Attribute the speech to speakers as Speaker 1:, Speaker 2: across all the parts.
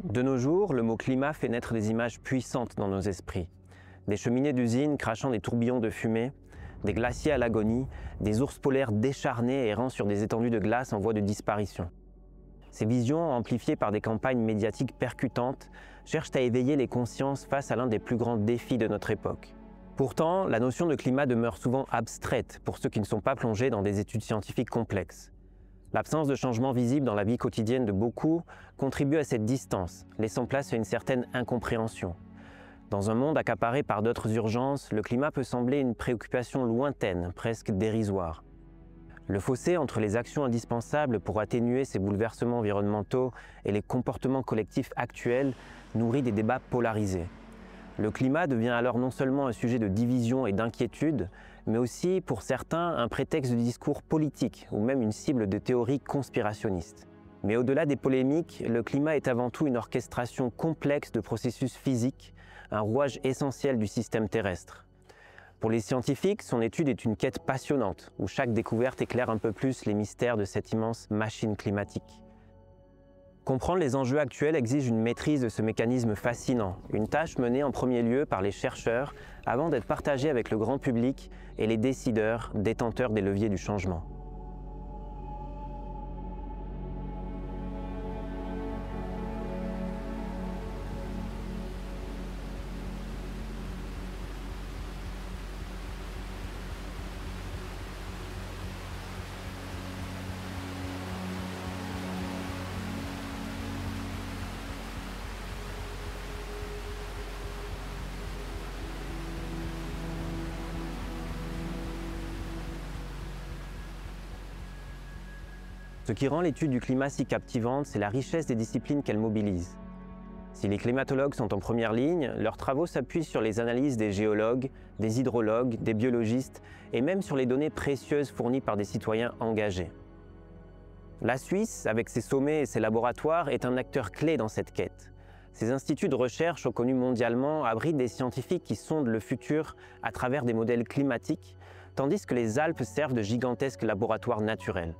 Speaker 1: De nos jours, le mot climat fait naître des images puissantes dans nos esprits. Des cheminées d'usines crachant des tourbillons de fumée, des glaciers à l'agonie, des ours polaires décharnés errant sur des étendues de glace en voie de disparition. Ces visions, amplifiées par des campagnes médiatiques percutantes, cherchent à éveiller les consciences face à l'un des plus grands défis de notre époque. Pourtant, la notion de climat demeure souvent abstraite pour ceux qui ne sont pas plongés dans des études scientifiques complexes. L'absence de changement visible dans la vie quotidienne de beaucoup contribue à cette distance, laissant place à une certaine incompréhension. Dans un monde accaparé par d'autres urgences, le climat peut sembler une préoccupation lointaine, presque dérisoire. Le fossé entre les actions indispensables pour atténuer ces bouleversements environnementaux et les comportements collectifs actuels nourrit des débats polarisés. Le climat devient alors non seulement un sujet de division et d'inquiétude, mais aussi, pour certains, un prétexte de discours politique ou même une cible de théories conspirationnistes. Mais au-delà des polémiques, le climat est avant tout une orchestration complexe de processus physiques, un rouage essentiel du système terrestre. Pour les scientifiques, son étude est une quête passionnante, où chaque découverte éclaire un peu plus les mystères de cette immense machine climatique. Comprendre les enjeux actuels exige une maîtrise de ce mécanisme fascinant, une tâche menée en premier lieu par les chercheurs avant d'être partagée avec le grand public et les décideurs, détenteurs des leviers du changement. Ce qui rend l'étude du climat si captivante, c'est la richesse des disciplines qu'elle mobilise. Si les climatologues sont en première ligne, leurs travaux s'appuient sur les analyses des géologues, des hydrologues, des biologistes et même sur les données précieuses fournies par des citoyens engagés. La Suisse, avec ses sommets et ses laboratoires, est un acteur clé dans cette quête. Ces instituts de recherche reconnus mondialement abritent des scientifiques qui sondent le futur à travers des modèles climatiques, tandis que les Alpes servent de gigantesques laboratoires naturels.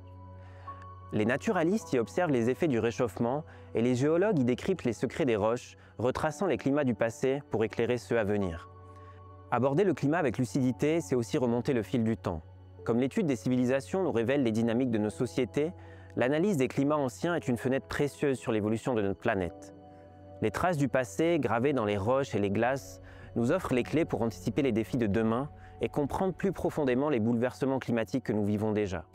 Speaker 1: Les naturalistes y observent les effets du réchauffement et les géologues y décryptent les secrets des roches, retraçant les climats du passé pour éclairer ceux à venir. Aborder le climat avec lucidité, c'est aussi remonter le fil du temps. Comme l'étude des civilisations nous révèle les dynamiques de nos sociétés, l'analyse des climats anciens est une fenêtre précieuse sur l'évolution de notre planète. Les traces du passé, gravées dans les roches et les glaces, nous offrent les clés pour anticiper les défis de demain et comprendre plus profondément les bouleversements climatiques que nous vivons déjà.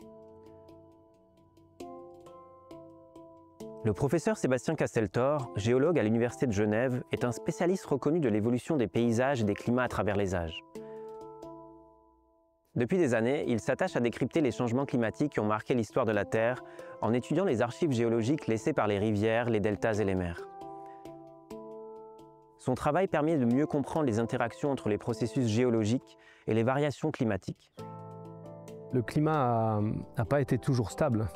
Speaker 1: Le professeur Sébastien Casteltor, géologue à l'Université de Genève, est un spécialiste reconnu de l'évolution des paysages et des climats à travers les âges. Depuis des années, il s'attache à décrypter les changements climatiques qui ont marqué l'histoire de la Terre en étudiant les archives géologiques laissées par les rivières, les deltas et les mers. Son travail permet de mieux comprendre les interactions entre les processus géologiques et les variations climatiques.
Speaker 2: Le climat n'a pas été toujours stable.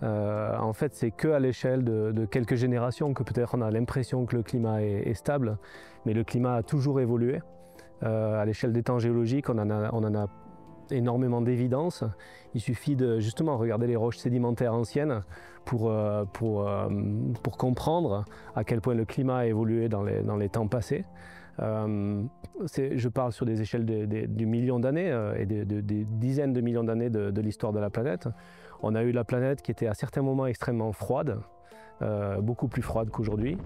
Speaker 2: En fait, c'est qu'à l'échelle de quelques générations que peut-être on a l'impression que le climat est stable, mais le climat a toujours évolué. À l'échelle des temps géologiques, on en a énormément d'évidence. Il suffit de justement regarder les roches sédimentaires anciennes pour comprendre à quel point le climat a évolué dans les temps passés. Je parle sur des échelles de millions d'années et des dizaines de millions d'années de l'histoire de la planète. On a eu la planète qui était à certains moments extrêmement froide, beaucoup plus froide qu'aujourd'hui.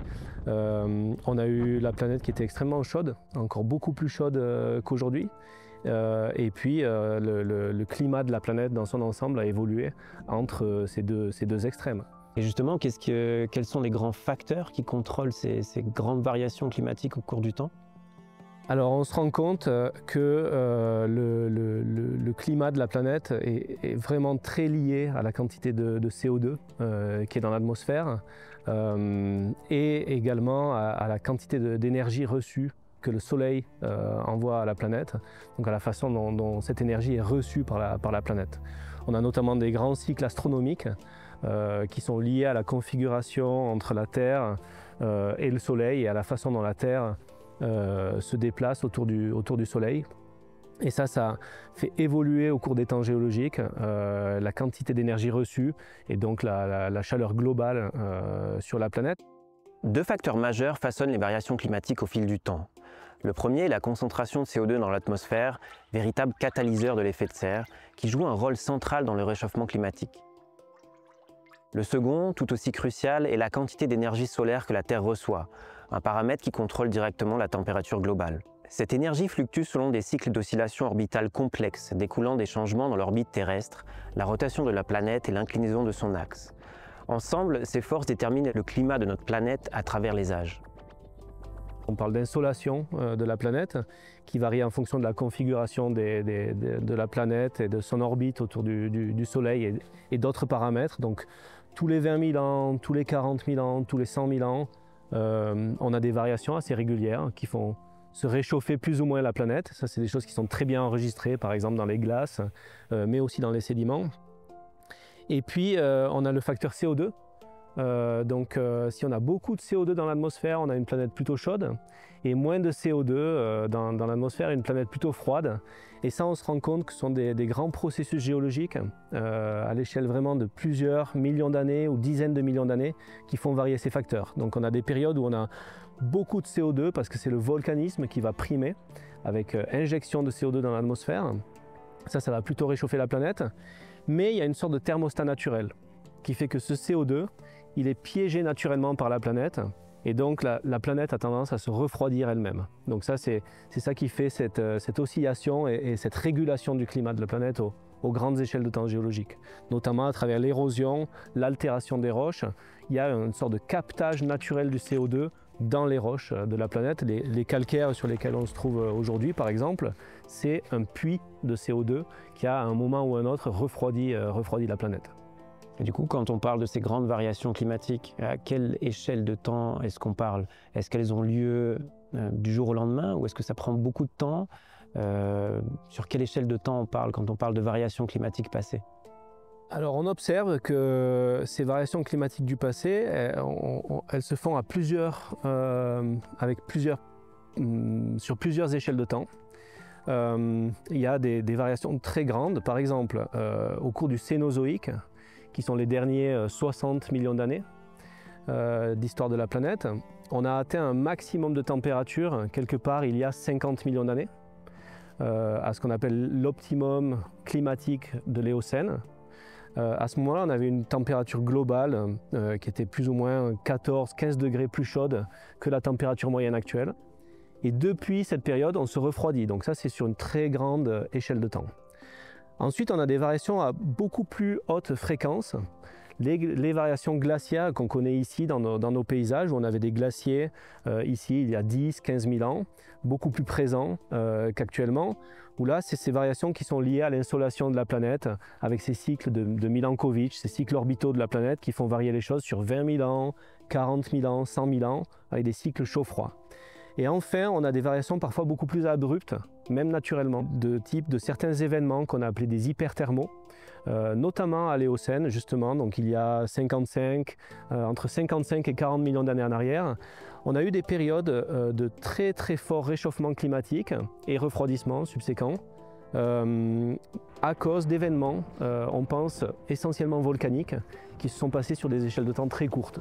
Speaker 2: On a eu la planète qui était extrêmement chaude, encore beaucoup plus chaude qu'aujourd'hui. Et puis le climat de la planète dans son ensemble a évolué entre ces deux extrêmes.
Speaker 1: Et justement, quels sont les grands facteurs qui contrôlent ces grandes variations climatiques au cours du temps ?
Speaker 2: Alors on se rend compte que le climat de la planète est vraiment très lié à la quantité de CO2 qui est dans l'atmosphère et également à la quantité d'énergie reçue que le Soleil envoie à la planète, donc à la façon dont cette énergie est reçue par la planète. On a notamment des grands cycles astronomiques qui sont liés à la configuration entre la Terre et le Soleil et à la façon dont la Terre se déplace autour du Soleil. Et ça fait évoluer au cours des temps géologiques la quantité d'énergie reçue et donc la chaleur globale sur la planète.
Speaker 1: Deux facteurs majeurs façonnent les variations climatiques au fil du temps. Le premier est la concentration de CO2 dans l'atmosphère, véritable catalyseur de l'effet de serre, qui joue un rôle central dans le réchauffement climatique. Le second, tout aussi crucial, est la quantité d'énergie solaire que la Terre reçoit, un paramètre qui contrôle directement la température globale. Cette énergie fluctue selon des cycles d'oscillation orbitale complexes découlant des changements dans l'orbite terrestre, la rotation de la planète et l'inclinaison de son axe. Ensemble, ces forces déterminent le climat de notre planète à travers les âges.
Speaker 2: On parle d'insolation de la planète qui varie en fonction de la configuration de la planète et de son orbite autour du Soleil et d'autres paramètres. Donc tous les 20 000 ans, tous les 40 000 ans, tous les 100 000 ans, on a des variations assez régulières qui font se réchauffer plus ou moins la planète. Ça, c'est des choses qui sont très bien enregistrées, par exemple dans les glaces, mais aussi dans les sédiments. Et puis, on a le facteur CO2. Si on a beaucoup de CO2 dans l'atmosphère, on a une planète plutôt chaude, et moins de CO2 dans l'atmosphère, une planète plutôt froide. Et ça, on se rend compte que ce sont des grands processus géologiques à l'échelle vraiment de plusieurs millions d'années ou dizaines de millions d'années qui font varier ces facteurs. Donc on a des périodes où on a beaucoup de CO2 parce que c'est le volcanisme qui va primer avec injection de CO2 dans l'atmosphère. Ça va plutôt réchauffer la planète. Mais il y a une sorte de thermostat naturel qui fait que ce CO2, il est piégé naturellement par la planète et donc la planète a tendance à se refroidir elle-même. Donc ça, c'est ça qui fait cette oscillation et cette régulation du climat de la planète aux grandes échelles de temps géologiques. Notamment à travers l'érosion, l'altération des roches, il y a une sorte de captage naturel du CO2 dans les roches de la planète. Les calcaires sur lesquels on se trouve aujourd'hui, par exemple, c'est un puits de CO2 qui a à un moment ou un autre refroidi la planète.
Speaker 1: Et du coup, quand on parle de ces grandes variations climatiques, à quelle échelle de temps est-ce qu'on parle? Est-ce qu'elles ont lieu du jour au lendemain ou est-ce que ça prend beaucoup de temps? Sur quelle échelle de temps on parle quand on parle de variations climatiques passées?
Speaker 2: Alors on observe que ces variations climatiques du passé, elles se font sur plusieurs échelles de temps. Il y a des variations très grandes, par exemple au cours du Cénozoïque, qui sont les derniers 60 millions d'années d'histoire de la planète, on a atteint un maximum de température quelque part il y a 50 millions d'années, à ce qu'on appelle l'optimum climatique de l'Éocène. À ce moment-là, on avait une température globale qui était plus ou moins 14-15 degrés plus chaude que la température moyenne actuelle. Et depuis cette période, on se refroidit. Donc ça, c'est sur une très grande échelle de temps. Ensuite, on a des variations à beaucoup plus haute fréquence. Les variations glaciaires qu'on connaît ici dans nos paysages, où on avait des glaciers ici il y a 10-15 000 ans, beaucoup plus présents qu'actuellement, où là, c'est ces variations qui sont liées à l'insolation de la planète, avec ces cycles de Milankovitch, ces cycles orbitaux de la planète qui font varier les choses sur 20 000 ans, 40 000 ans, 100 000 ans, avec des cycles chaud-froid. Et enfin, on a des variations parfois beaucoup plus abruptes, même naturellement, de type de certains événements qu'on a appelés des hyperthermaux, notamment à l'Éocène, justement, donc il y a entre 55 et 40 millions d'années en arrière, on a eu des périodes de très très fort réchauffement climatique et refroidissement subséquent à cause d'événements, on pense essentiellement volcaniques, qui se sont passés sur des échelles de temps très courtes.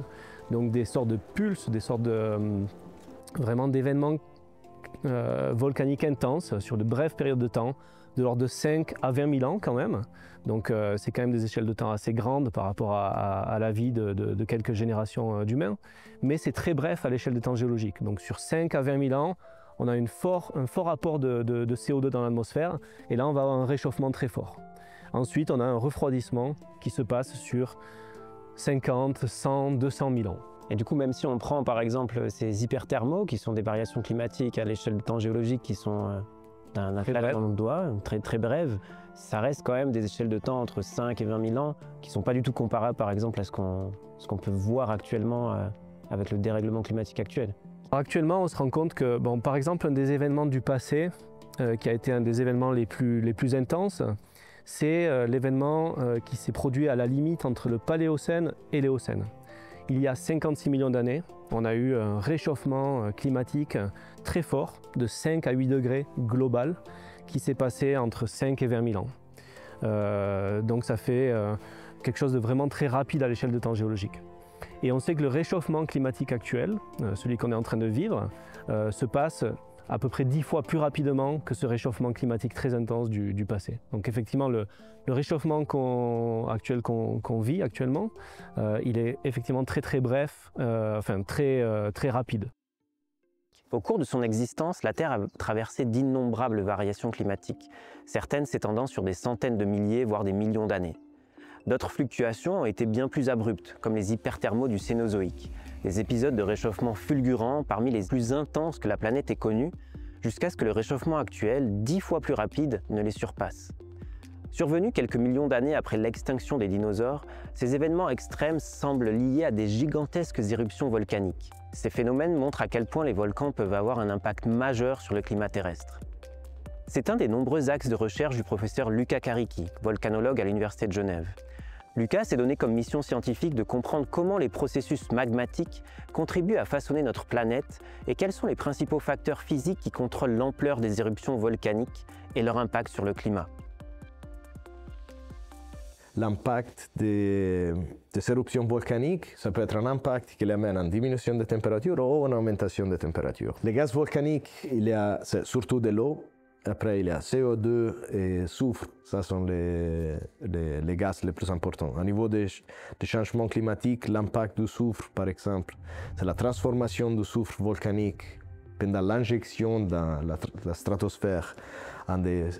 Speaker 2: Donc des sortes de pulses, des sortes de vraiment d'événements volcaniques intenses sur de brèves périodes de temps, de l'ordre de 5 à 20 000 ans quand même. Donc c'est quand même des échelles de temps assez grandes par rapport à la vie de quelques générations d'humains. Mais c'est très bref à l'échelle de temps géologique. Donc sur 5 à 20 000 ans, on a un fort apport de CO2 dans l'atmosphère. Et là, on va avoir un réchauffement très fort. Ensuite, on a un refroidissement qui se passe sur 50, 100, 200 000 ans.
Speaker 1: Et du coup, même si on prend par exemple ces hyperthermaux, qui sont des variations climatiques à l'échelle de temps géologique qui sont d'un claquement de doigts, très très brèves, ça reste quand même des échelles de temps entre 5 et 20 000 ans qui ne sont pas du tout comparables par exemple à ce qu'on peut voir actuellement avec le dérèglement climatique actuel.
Speaker 2: Actuellement, on se rend compte que, par exemple, un des événements du passé, qui a été un des événements les plus intenses, c'est l'événement qui s'est produit à la limite entre le Paléocène et l'Éocène. Il y a 56 millions d'années, on a eu un réchauffement climatique très fort, de 5 à 8 degrés global, qui s'est passé entre 5 et 20 000 ans. Donc ça fait quelque chose de vraiment très rapide à l'échelle de temps géologique. Et on sait que le réchauffement climatique actuel, celui qu'on est en train de vivre, se passe à peu près 10 fois plus rapidement que ce réchauffement climatique très intense du passé. Donc effectivement, le réchauffement qu'on vit actuellement, il est effectivement très bref, très rapide.
Speaker 1: Au cours de son existence, la Terre a traversé d'innombrables variations climatiques, certaines s'étendant sur des centaines de milliers, voire des millions d'années. D'autres fluctuations ont été bien plus abruptes, comme les hyperthermaux du Cénozoïque, des épisodes de réchauffement fulgurants parmi les plus intenses que la planète ait connus, jusqu'à ce que le réchauffement actuel, 10 fois plus rapide, ne les surpasse. Survenus quelques millions d'années après l'extinction des dinosaures, ces événements extrêmes semblent liés à des gigantesques éruptions volcaniques. Ces phénomènes montrent à quel point les volcans peuvent avoir un impact majeur sur le climat terrestre. C'est un des nombreux axes de recherche du professeur Luca Caricchi, volcanologue à l'Université de Genève. Luca s'est donné comme mission scientifique de comprendre comment les processus magmatiques contribuent à façonner notre planète et quels sont les principaux facteurs physiques qui contrôlent l'ampleur des éruptions volcaniques et leur impact sur le climat.
Speaker 3: L'impact des éruptions volcaniques, ça peut être un impact qui les amène en diminution de température ou en augmentation de température. Les gaz volcaniques, c'est surtout de l'eau. Après, il y a CO2 et soufre. Ça sont les gaz les plus importants. Au niveau des changements climatiques, l'impact du soufre, par exemple, c'est la transformation du soufre volcanique pendant l'injection dans la stratosphère en des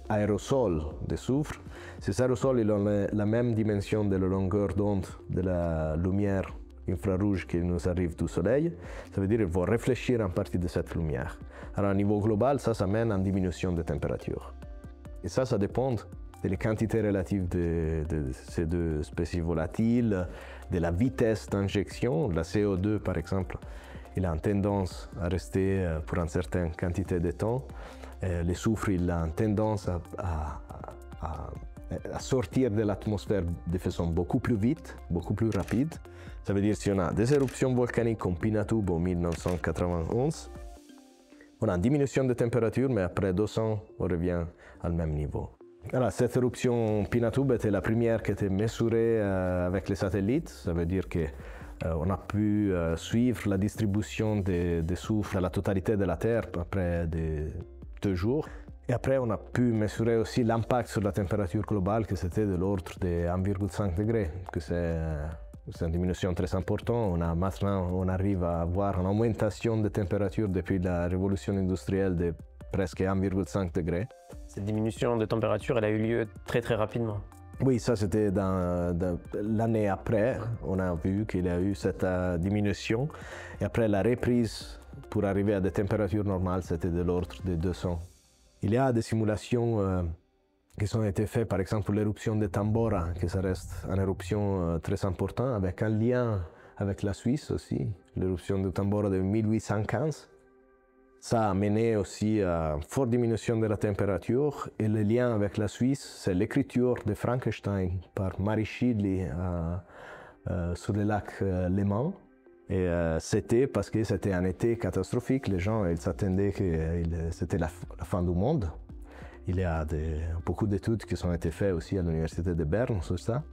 Speaker 3: aérosols de soufre. Ces aérosols ils ont la même dimension de la longueur d'onde de la lumière infrarouge qui nous arrive du soleil. Ça veut dire qu'ils vont réfléchir en partie de cette lumière. Alors, au niveau global, ça mène à une diminution de température. Et ça dépend de la quantité relative de ces deux espèces volatiles, de la vitesse d'injection. La CO2, par exemple, il a une tendance à rester pour une certaine quantité de temps. Le soufre, il a une tendance à sortir de l'atmosphère de façon beaucoup plus vite, beaucoup plus rapide. Ça veut dire si on a des éruptions volcaniques comme Pinatubo en 1991, on a une diminution de température, mais après 200, on revient au même niveau. Alors, cette éruption Pinatubo était la première qui était mesurée avec les satellites. Ça veut dire qu'on a pu suivre la distribution des soufre à la totalité de la Terre après 2 jours. Et après, on a pu mesurer aussi l'impact sur la température globale, que c'était de l'ordre de 1,5 degrés, que c'est une diminution très importante. Maintenant, on arrive à avoir une augmentation de température depuis la révolution industrielle de presque 1,5 degrés.
Speaker 1: Cette diminution de température, elle a eu lieu très rapidement.
Speaker 3: Oui, ça c'était dans l'année après. On a vu qu'il y a eu cette diminution. Et après, la reprise pour arriver à des températures normales, c'était de l'ordre de 200. Il y a des simulations qui ont été faites, par exemple pour l'éruption de Tambora, que ça reste une éruption très importante, avec un lien avec la Suisse aussi, l'éruption de Tambora de 1815. Ça a mené aussi à une forte diminution de la température, et le lien avec la Suisse, c'est l'écriture de Frankenstein par Mary Shelley sur le lac Léman. Et c'était parce que c'était un été catastrophique, les gens ils s'attendaient que c'était la fin du monde. Il y a beaucoup d'études qui ont été faites aussi à l'université de Berne sur ça.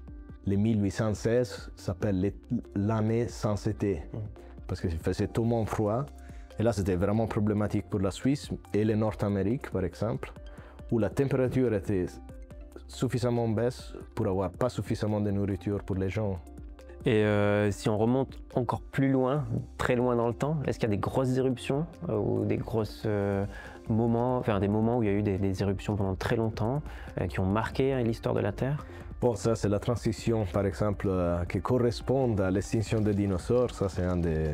Speaker 3: Le 1816 s'appelle l'année sans été, parce qu'il faisait tellement froid. Et là, c'était vraiment problématique pour la Suisse et le Nord-Amérique, par exemple, où la température était suffisamment basse pour avoir pas suffisamment de nourriture pour les gens.
Speaker 1: Et si on remonte encore plus loin, très loin dans le temps, est-ce qu'il y a des grosses éruptions ou des moments où il y a eu des éruptions pendant très longtemps qui ont marqué l'histoire de la Terre?
Speaker 3: Bon, ça c'est la transition, par exemple, qui correspond à l'extinction des dinosaures. Ça c'est un des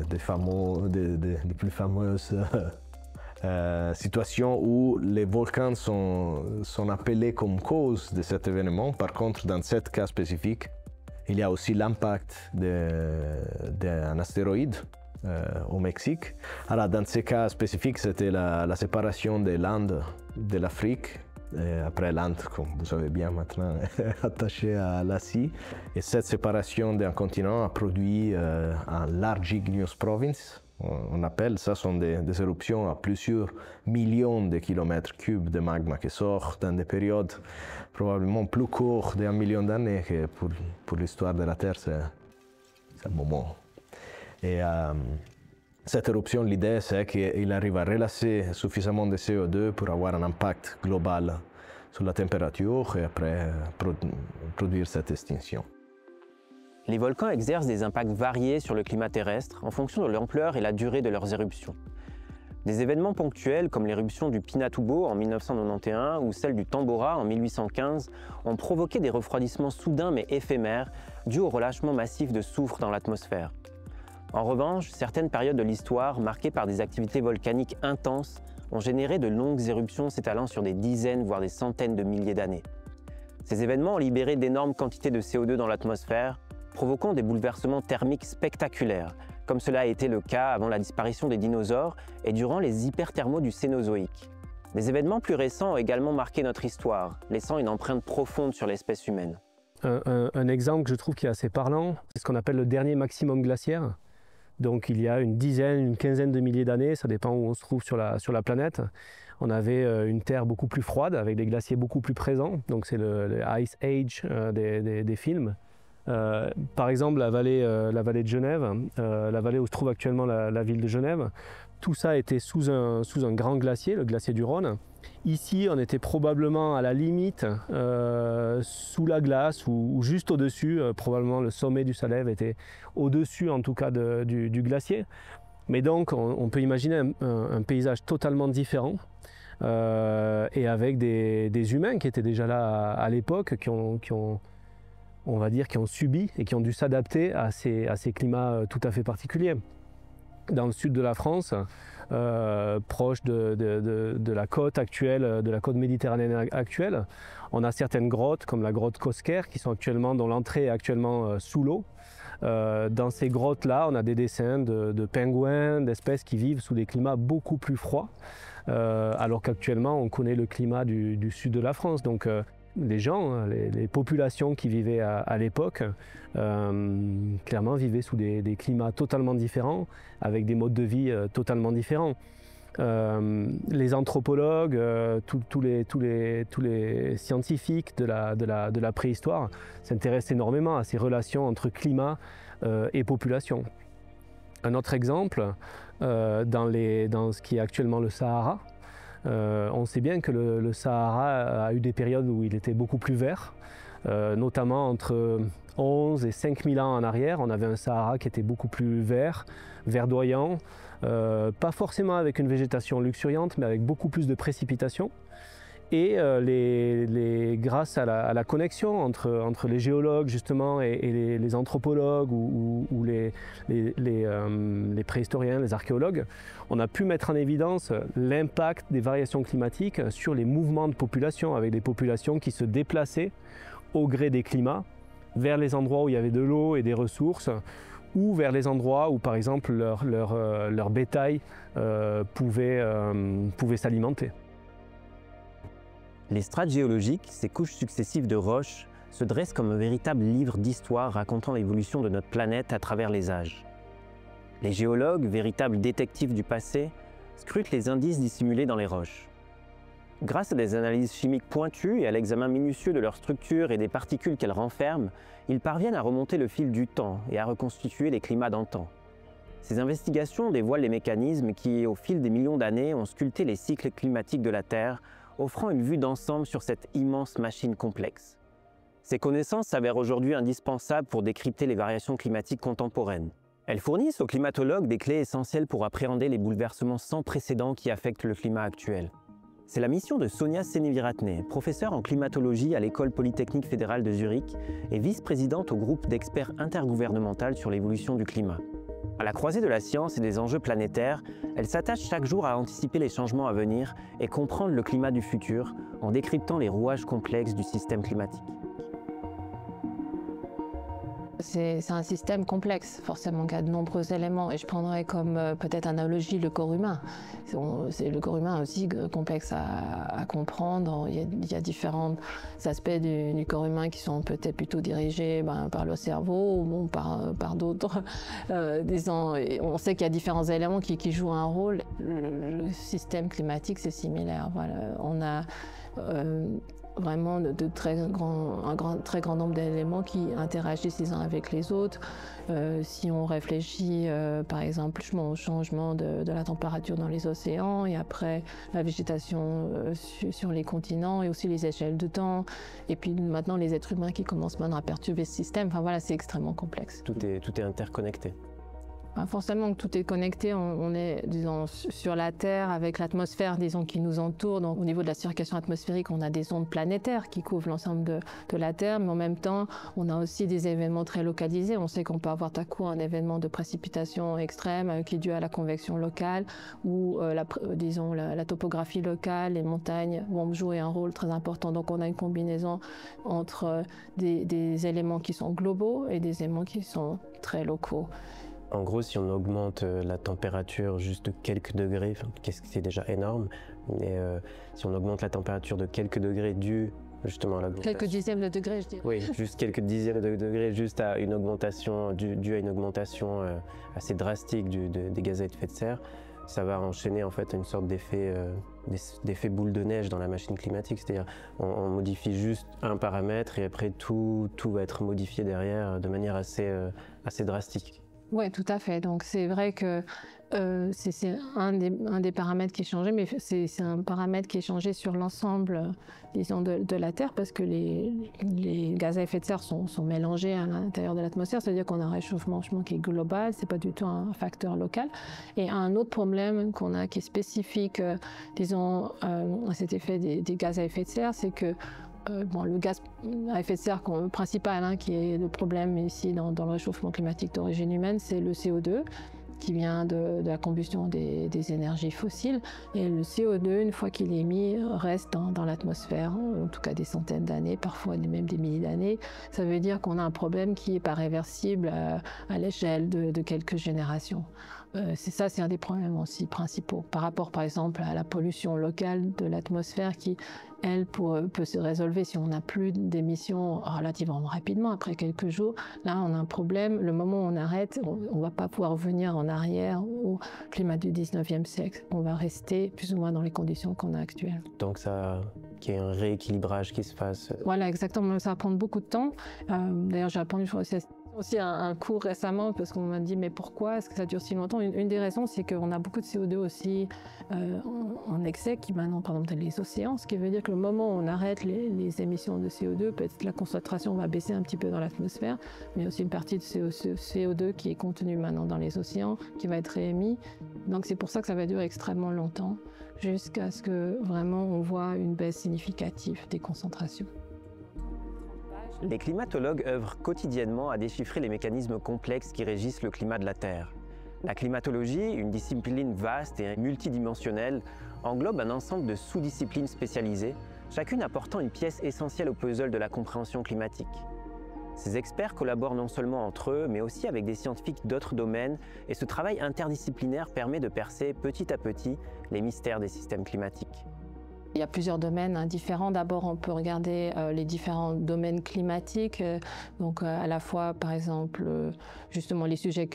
Speaker 3: plus fameuses situations où les volcans sont appelés comme cause de cet événement. Par contre, dans ce cas spécifique, il y a aussi l'impact d'un astéroïde au Mexique. Alors, dans ce cas spécifique, c'était la séparation de l'Inde de l'Afrique. Après, l'Inde, comme vous savez bien maintenant, est attachée à l'Asie. Et cette séparation d'un continent a produit un large igneous province. On appelle ça, sont des éruptions à plusieurs millions de kilomètres cubes de magma qui sortent dans des périodes probablement plus courtes d'1 million d'années que pour l'histoire de la Terre. c'est un moment. Et cette éruption, l'idée, c'est qu'il arrive à relâcher suffisamment de CO2 pour avoir un impact global sur la température et après produire cette extinction.
Speaker 1: Les volcans exercent des impacts variés sur le climat terrestre en fonction de l'ampleur et la durée de leurs éruptions. Des événements ponctuels comme l'éruption du Pinatubo en 1991 ou celle du Tambora en 1815 ont provoqué des refroidissements soudains mais éphémères dus au relâchement massif de soufre dans l'atmosphère. En revanche, certaines périodes de l'histoire marquées par des activités volcaniques intenses ont généré de longues éruptions s'étalant sur des dizaines voire des centaines de milliers d'années. Ces événements ont libéré d'énormes quantités de CO2 dans l'atmosphère, provoquant des bouleversements thermiques spectaculaires, comme cela a été le cas avant la disparition des dinosaures et durant les hyperthermaux du Cénozoïque. Des événements plus récents ont également marqué notre histoire, laissant une empreinte profonde sur l'espèce humaine.
Speaker 2: Un exemple que je trouve qui est assez parlant, c'est ce qu'on appelle le dernier maximum glaciaire. Donc il y a une dizaine, une quinzaine de milliers d'années, ça dépend où on se trouve sur la planète, on avait une Terre beaucoup plus froide, avec des glaciers beaucoup plus présents, donc c'est le Ice Age des films. Par exemple, la vallée de Genève, la vallée où se trouve actuellement la ville de Genève, tout ça était sous un grand glacier, le glacier du Rhône. Ici, on était probablement à la limite, sous la glace ou juste au-dessus, probablement le sommet du Salève était au-dessus en tout cas du glacier. Mais donc, on peut imaginer un paysage totalement différent et avec des humains qui étaient déjà là à l'époque, qui ont subi et qui ont dû s'adapter à ces climats tout à fait particuliers. Dans le sud de la France, proche de la côte actuelle, de la côte méditerranéenne actuelle, on a certaines grottes comme la grotte Cosquer dont l'entrée est actuellement sous l'eau. Dans ces grottes-là, on a des dessins de pingouins, d'espèces qui vivent sous des climats beaucoup plus froids, alors qu'actuellement on connaît le climat du sud de la France. Donc, les gens, les populations qui vivaient à l'époque, clairement vivaient sous des climats totalement différents, avec des modes de vie totalement différents. Les anthropologues, tous les scientifiques de la préhistoire s'intéressent énormément à ces relations entre climat et population. Un autre exemple, dans ce qui est actuellement le Sahara, on sait bien que le Sahara a eu des périodes où il était beaucoup plus vert, notamment entre 11 et 5000 ans en arrière. On avait un Sahara qui était beaucoup plus vert, verdoyant, pas forcément avec une végétation luxuriante, mais avec beaucoup plus de précipitations. Et grâce à la connexion entre les géologues justement et les anthropologues ou les préhistoriens, les archéologues, on a pu mettre en évidence l'impact des variations climatiques sur les mouvements de population, avec des populations qui se déplaçaient au gré des climats vers les endroits où il y avait de l'eau et des ressources, ou vers les endroits où par exemple leur bétail pouvait s'alimenter.
Speaker 1: Les strates géologiques, ces couches successives de roches, se dressent comme un véritable livre d'histoire racontant l'évolution de notre planète à travers les âges. Les géologues, véritables détectives du passé, scrutent les indices dissimulés dans les roches. Grâce à des analyses chimiques pointues et à l'examen minutieux de leur structure et des particules qu'elles renferment, ils parviennent à remonter le fil du temps et à reconstituer les climats d'antan. Ces investigations dévoilent les mécanismes qui, au fil des millions d'années, ont sculpté les cycles climatiques de la Terre, offrant une vue d'ensemble sur cette immense machine complexe. Ces connaissances s'avèrent aujourd'hui indispensables pour décrypter les variations climatiques contemporaines. Elles fournissent aux climatologues des clés essentielles pour appréhender les bouleversements sans précédent qui affectent le climat actuel. C'est la mission de Sonia Seneviratne, professeure en climatologie à l'École polytechnique fédérale de Zurich et vice-présidente au groupe d'experts intergouvernemental sur l'évolution du climat. À la croisée de la science et des enjeux planétaires, elle s'attache chaque jour à anticiper les changements à venir et comprendre le climat du futur en décryptant les rouages complexes du système climatique.
Speaker 4: C'est un système complexe, forcément, qui a de nombreux éléments. Et je prendrais comme peut-être analogie le corps humain. Le corps humain aussi complexe à comprendre. Il y a différents aspects du corps humain qui sont peut-être plutôt dirigés par le cerveau ou par d'autres. On sait qu'il y a différents éléments qui jouent un rôle. Le système climatique, c'est similaire. Voilà. On a vraiment de très grand nombre d'éléments qui interagissent les uns avec les autres. Si on réfléchit par exemple au changement de la température dans les océans et après la végétation sur les continents et aussi les échelles de temps et puis maintenant les êtres humains qui commencent maintenant à perturber ce système, enfin voilà, c'est extrêmement complexe.
Speaker 1: Tout est interconnecté.
Speaker 4: Forcément que tout est connecté, on est disons, sur la Terre avec l'atmosphère disons, qui nous entoure. Donc, au niveau de la circulation atmosphérique, on a des ondes planétaires qui couvrent l'ensemble de la Terre, mais en même temps, on a aussi des événements très localisés. On sait qu'on peut avoir tout à coup un événement de précipitation extrême qui est dû à la convection locale ou la topographie locale, les montagnes vont jouer un rôle très important. Donc on a une combinaison entre des éléments qui sont globaux et des éléments qui sont très locaux.
Speaker 1: En gros, si on augmente la température juste de quelques degrés, c'est déjà énorme, mais si on augmente la température de quelques degrés dû justement à l'augmentation...
Speaker 4: Quelques dixièmes de degrés, je dirais.
Speaker 1: Oui, juste quelques dixièmes de degrés, juste à une augmentation, due à une augmentation assez drastique des gaz à effet de serre, ça va enchaîner en fait une sorte d'effet boule de neige dans la machine climatique. C'est-à-dire on modifie juste un paramètre et après tout va être modifié derrière de manière assez drastique.
Speaker 4: Oui, tout à fait. Donc c'est vrai que c'est un des paramètres qui est changé, mais c'est un paramètre qui est changé sur l'ensemble, disons, de la Terre, parce que les gaz à effet de serre sont mélangés à l'intérieur de l'atmosphère, c'est-à-dire qu'on a un réchauffement qui est global, c'est pas du tout un facteur local. Et un autre problème qu'on a qui est spécifique, disons, à cet effet des gaz à effet de serre, c'est que le gaz à effet de serre principal qui est le problème ici dans le réchauffement climatique d'origine humaine, c'est le CO2 qui vient de la combustion des énergies fossiles. Et le CO2, une fois qu'il est émis, reste dans l'atmosphère, en tout cas des centaines d'années, parfois même des milliers d'années. Ça veut dire qu'on a un problème qui n'est pas réversible à l'échelle de quelques générations. C'est un des problèmes aussi principaux par rapport par exemple à la pollution locale de l'atmosphère qui, elle, peut se résolver si on n'a plus d'émissions relativement rapidement, après quelques jours. Là, on a un problème. Le moment où on arrête, on ne va pas pouvoir revenir en arrière au climat du 19e siècle. On va rester plus ou moins dans les conditions qu'on a actuelles.
Speaker 1: Donc qu'il y ait un rééquilibrage qui se fasse.
Speaker 4: Voilà, exactement. Ça va prendre beaucoup de temps. D'ailleurs, j'ai répondu aussi un cours récemment parce qu'on m'a dit mais pourquoi est-ce que ça dure si longtemps. Une des raisons c'est qu'on a beaucoup de CO2 aussi en excès qui maintenant par exemple dans les océans, ce qui veut dire que le moment où on arrête les émissions de CO2, peut-être la concentration va baisser un petit peu dans l'atmosphère, mais aussi une partie de CO2 qui est contenue maintenant dans les océans qui va être réémis. Donc c'est pour ça que ça va durer extrêmement longtemps jusqu'à ce que vraiment on voit une baisse significative des concentrations.
Speaker 1: Les climatologues œuvrent quotidiennement à déchiffrer les mécanismes complexes qui régissent le climat de la Terre. La climatologie, une discipline vaste et multidimensionnelle, englobe un ensemble de sous-disciplines spécialisées, chacune apportant une pièce essentielle au puzzle de la compréhension climatique. Ces experts collaborent non seulement entre eux, mais aussi avec des scientifiques d'autres domaines, et ce travail interdisciplinaire permet de percer petit à petit les mystères des systèmes climatiques.
Speaker 4: Il y a plusieurs domaines différents. D'abord, on peut regarder les différents domaines climatiques. Donc, à la fois, par exemple, justement les sujets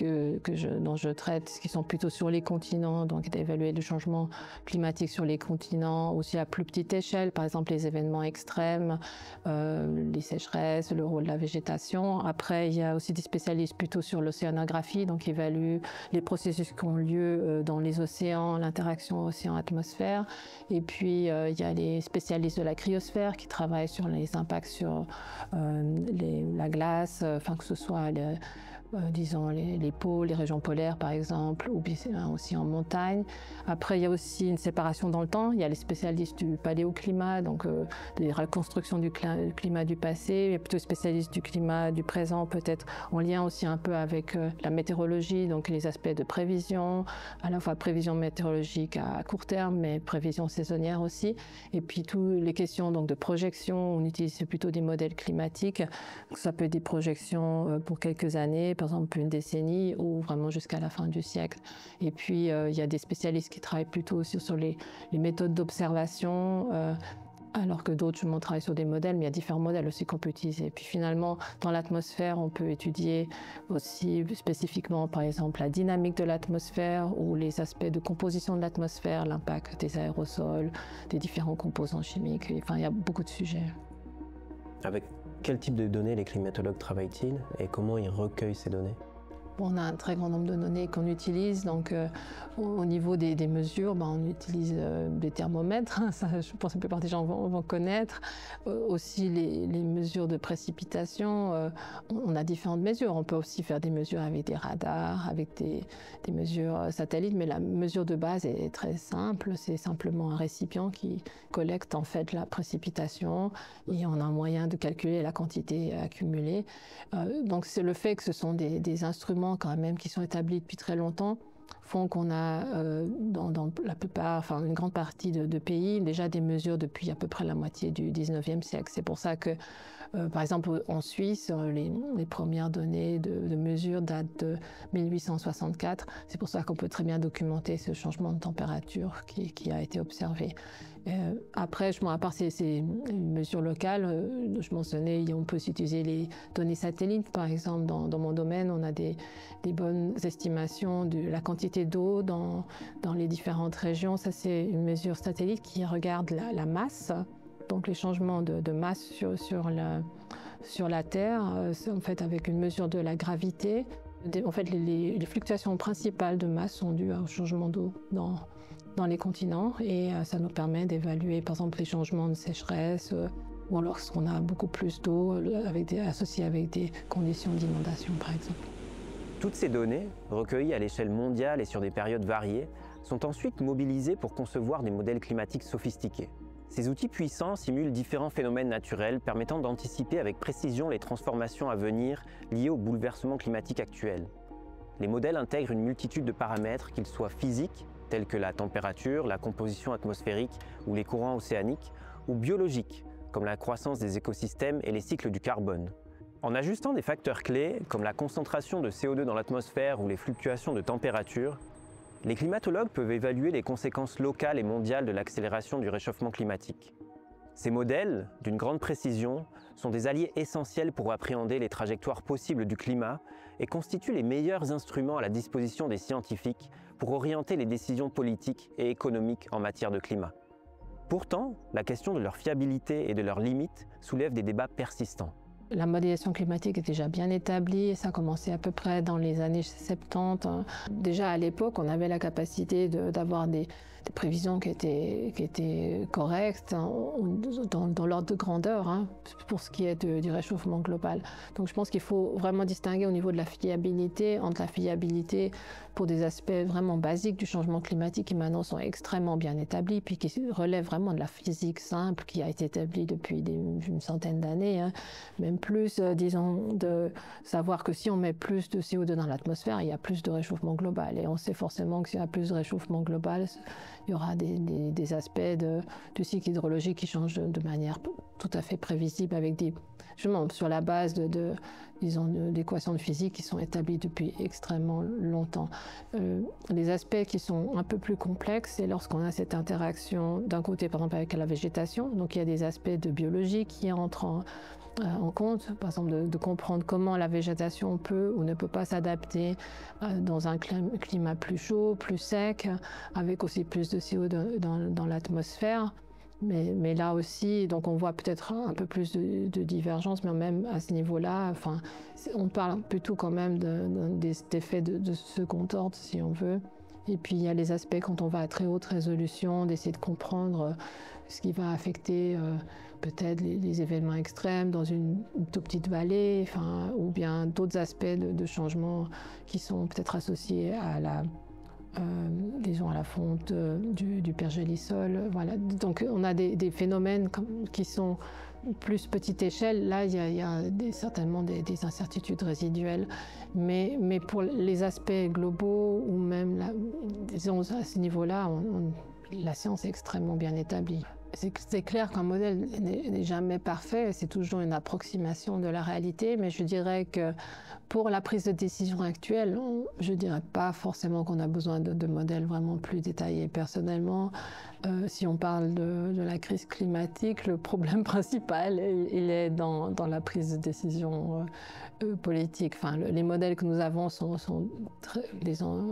Speaker 4: dont je traite, qui sont plutôt sur les continents, donc d'évaluer le changement climatique sur les continents, aussi à plus petite échelle, par exemple les événements extrêmes, les sécheresses, le rôle de la végétation. Après, il y a aussi des spécialistes plutôt sur l'océanographie, donc évaluent les processus qui ont lieu dans les océans, l'interaction océan-atmosphère. Et puis, il y a les spécialistes de la cryosphère qui travaillent sur les impacts sur la glace, que ce soit disons les pôles, les régions polaires par exemple, ou bien aussi en montagne. Après, il y a aussi une séparation dans le temps. Il y a les spécialistes du paléoclimat, donc des reconstructions du climat du passé. Il y a plutôt les spécialistes du climat du présent, peut-être en lien aussi un peu avec la météorologie, donc les aspects de prévision, à la fois prévision météorologique à court terme, mais prévision saisonnière aussi. Et puis toutes les questions donc de projection, on utilise plutôt des modèles climatiques. Donc, ça peut être des projections pour quelques années, par exemple une décennie ou vraiment jusqu'à la fin du siècle. Et puis il y a des spécialistes qui travaillent plutôt aussi sur les méthodes d'observation Alors que d'autres, je travaille sur des modèles, mais il y a différents modèles aussi qu'on peut utiliser. Puis finalement, dans l'atmosphère, on peut étudier aussi spécifiquement, par exemple, la dynamique de l'atmosphère ou les aspects de composition de l'atmosphère, l'impact des aérosols, des différents composants chimiques. Enfin, il y a beaucoup de sujets.
Speaker 1: Avec quel type de données les climatologues travaillent-ils et comment ils recueillent ces données?
Speaker 4: On a un très grand nombre de données qu'on utilise, donc au niveau des mesures, on utilise des thermomètres, ça, je pense que la plupart des gens vont connaître. Aussi les mesures de précipitation, on a différentes mesures. On peut aussi faire des mesures avec des radars, avec des mesures satellites, mais la mesure de base est très simple. C'est simplement un récipient qui collecte en fait la précipitation et on a un moyen de calculer la quantité accumulée. Donc c'est le fait que ce sont des instruments quand même qui sont établis depuis très longtemps font qu'on a dans la plupart, enfin une grande partie de pays déjà des mesures depuis à peu près la moitié du 19e siècle. C'est pour ça que par exemple en Suisse, les premières données de mesures datent de 1864. C'est pour ça qu'on peut très bien documenter ce changement de température qui a été observé. Après, à part ces mesures locales, je mentionnais, on peut utiliser les données satellites. Par exemple, dans mon domaine, on a des bonnes estimations de la quantité d'eau dans les différentes régions. Ça, c'est une mesure satellite qui regarde la masse, donc les changements de masse sur la Terre, en fait avec une mesure de la gravité. En fait, les fluctuations principales de masse sont dues au changement d'eau dans les continents et ça nous permet d'évaluer par exemple les changements de sécheresse ou lorsqu'on a beaucoup plus d'eau associée avec des conditions d'inondation par exemple.
Speaker 1: Toutes ces données, recueillies à l'échelle mondiale et sur des périodes variées, sont ensuite mobilisées pour concevoir des modèles climatiques sophistiqués. Ces outils puissants simulent différents phénomènes naturels permettant d'anticiper avec précision les transformations à venir liées aux bouleversements climatiques actuels. Les modèles intègrent une multitude de paramètres, qu'ils soient physiques, tels que la température, la composition atmosphérique ou les courants océaniques, ou biologiques, comme la croissance des écosystèmes et les cycles du carbone. En ajustant des facteurs clés, comme la concentration de CO2 dans l'atmosphère ou les fluctuations de température, les climatologues peuvent évaluer les conséquences locales et mondiales de l'accélération du réchauffement climatique. Ces modèles, d'une grande précision, sont des alliés essentiels pour appréhender les trajectoires possibles du climat et constituent les meilleurs instruments à la disposition des scientifiques pour orienter les décisions politiques et économiques en matière de climat. Pourtant, la question de leur fiabilité et de leurs limites soulève des débats persistants.
Speaker 4: La modélisation climatique est déjà bien établie et ça a commencé à peu près dans les années 70. Déjà à l'époque, on avait la capacité d'avoir des prévisions qui étaient correctes dans l'ordre de grandeur pour ce qui est du réchauffement global. Donc je pense qu'il faut vraiment distinguer au niveau de la fiabilité entre la fiabilité pour des aspects vraiment basiques du changement climatique qui maintenant sont extrêmement bien établis puis qui relèvent vraiment de la physique simple qui a été établie depuis une centaine d'années, même plus, disons, de savoir que si on met plus de CO2 dans l'atmosphère, il y a plus de réchauffement global. Et on sait forcément que s'il y a plus de réchauffement global, il y aura des aspects du cycle hydrologique qui changent de manière tout à fait prévisible avec justement sur la base d'équations de physique qui sont établies depuis extrêmement longtemps. Les aspects qui sont un peu plus complexes, c'est lorsqu'on a cette interaction d'un côté par exemple avec la végétation, donc il y a des aspects de biologie qui entrent en compte, par exemple de comprendre comment la végétation peut ou ne peut pas s'adapter dans un climat plus chaud, plus sec, avec aussi plus de CO2 dans l'atmosphère. Mais là aussi, donc on voit peut-être un peu plus de divergence, mais même à ce niveau-là, on parle plutôt quand même d'effets de second ordre, si on veut. Et puis il y a les aspects quand on va à très haute résolution, d'essayer de comprendre ce qui va affecter peut-être les événements extrêmes dans une toute petite vallée, ou bien d'autres aspects de changement qui sont peut-être associés à la fonte du pergélisol. Voilà. Donc on a des phénomènes qui sont plus petite échelle. Là, il y a certainement des incertitudes résiduelles. Mais pour les aspects globaux ou même, disons, à ce niveau-là, la science est extrêmement bien établie. C'est clair qu'un modèle n'est jamais parfait, c'est toujours une approximation de la réalité, mais je dirais que pour la prise de décision actuelle, je ne dirais pas forcément qu'on a besoin de modèles vraiment plus détaillés. Personnellement, si on parle de la crise climatique, le problème principal, il est dans la prise de décision politique. Enfin, les modèles que nous avons sont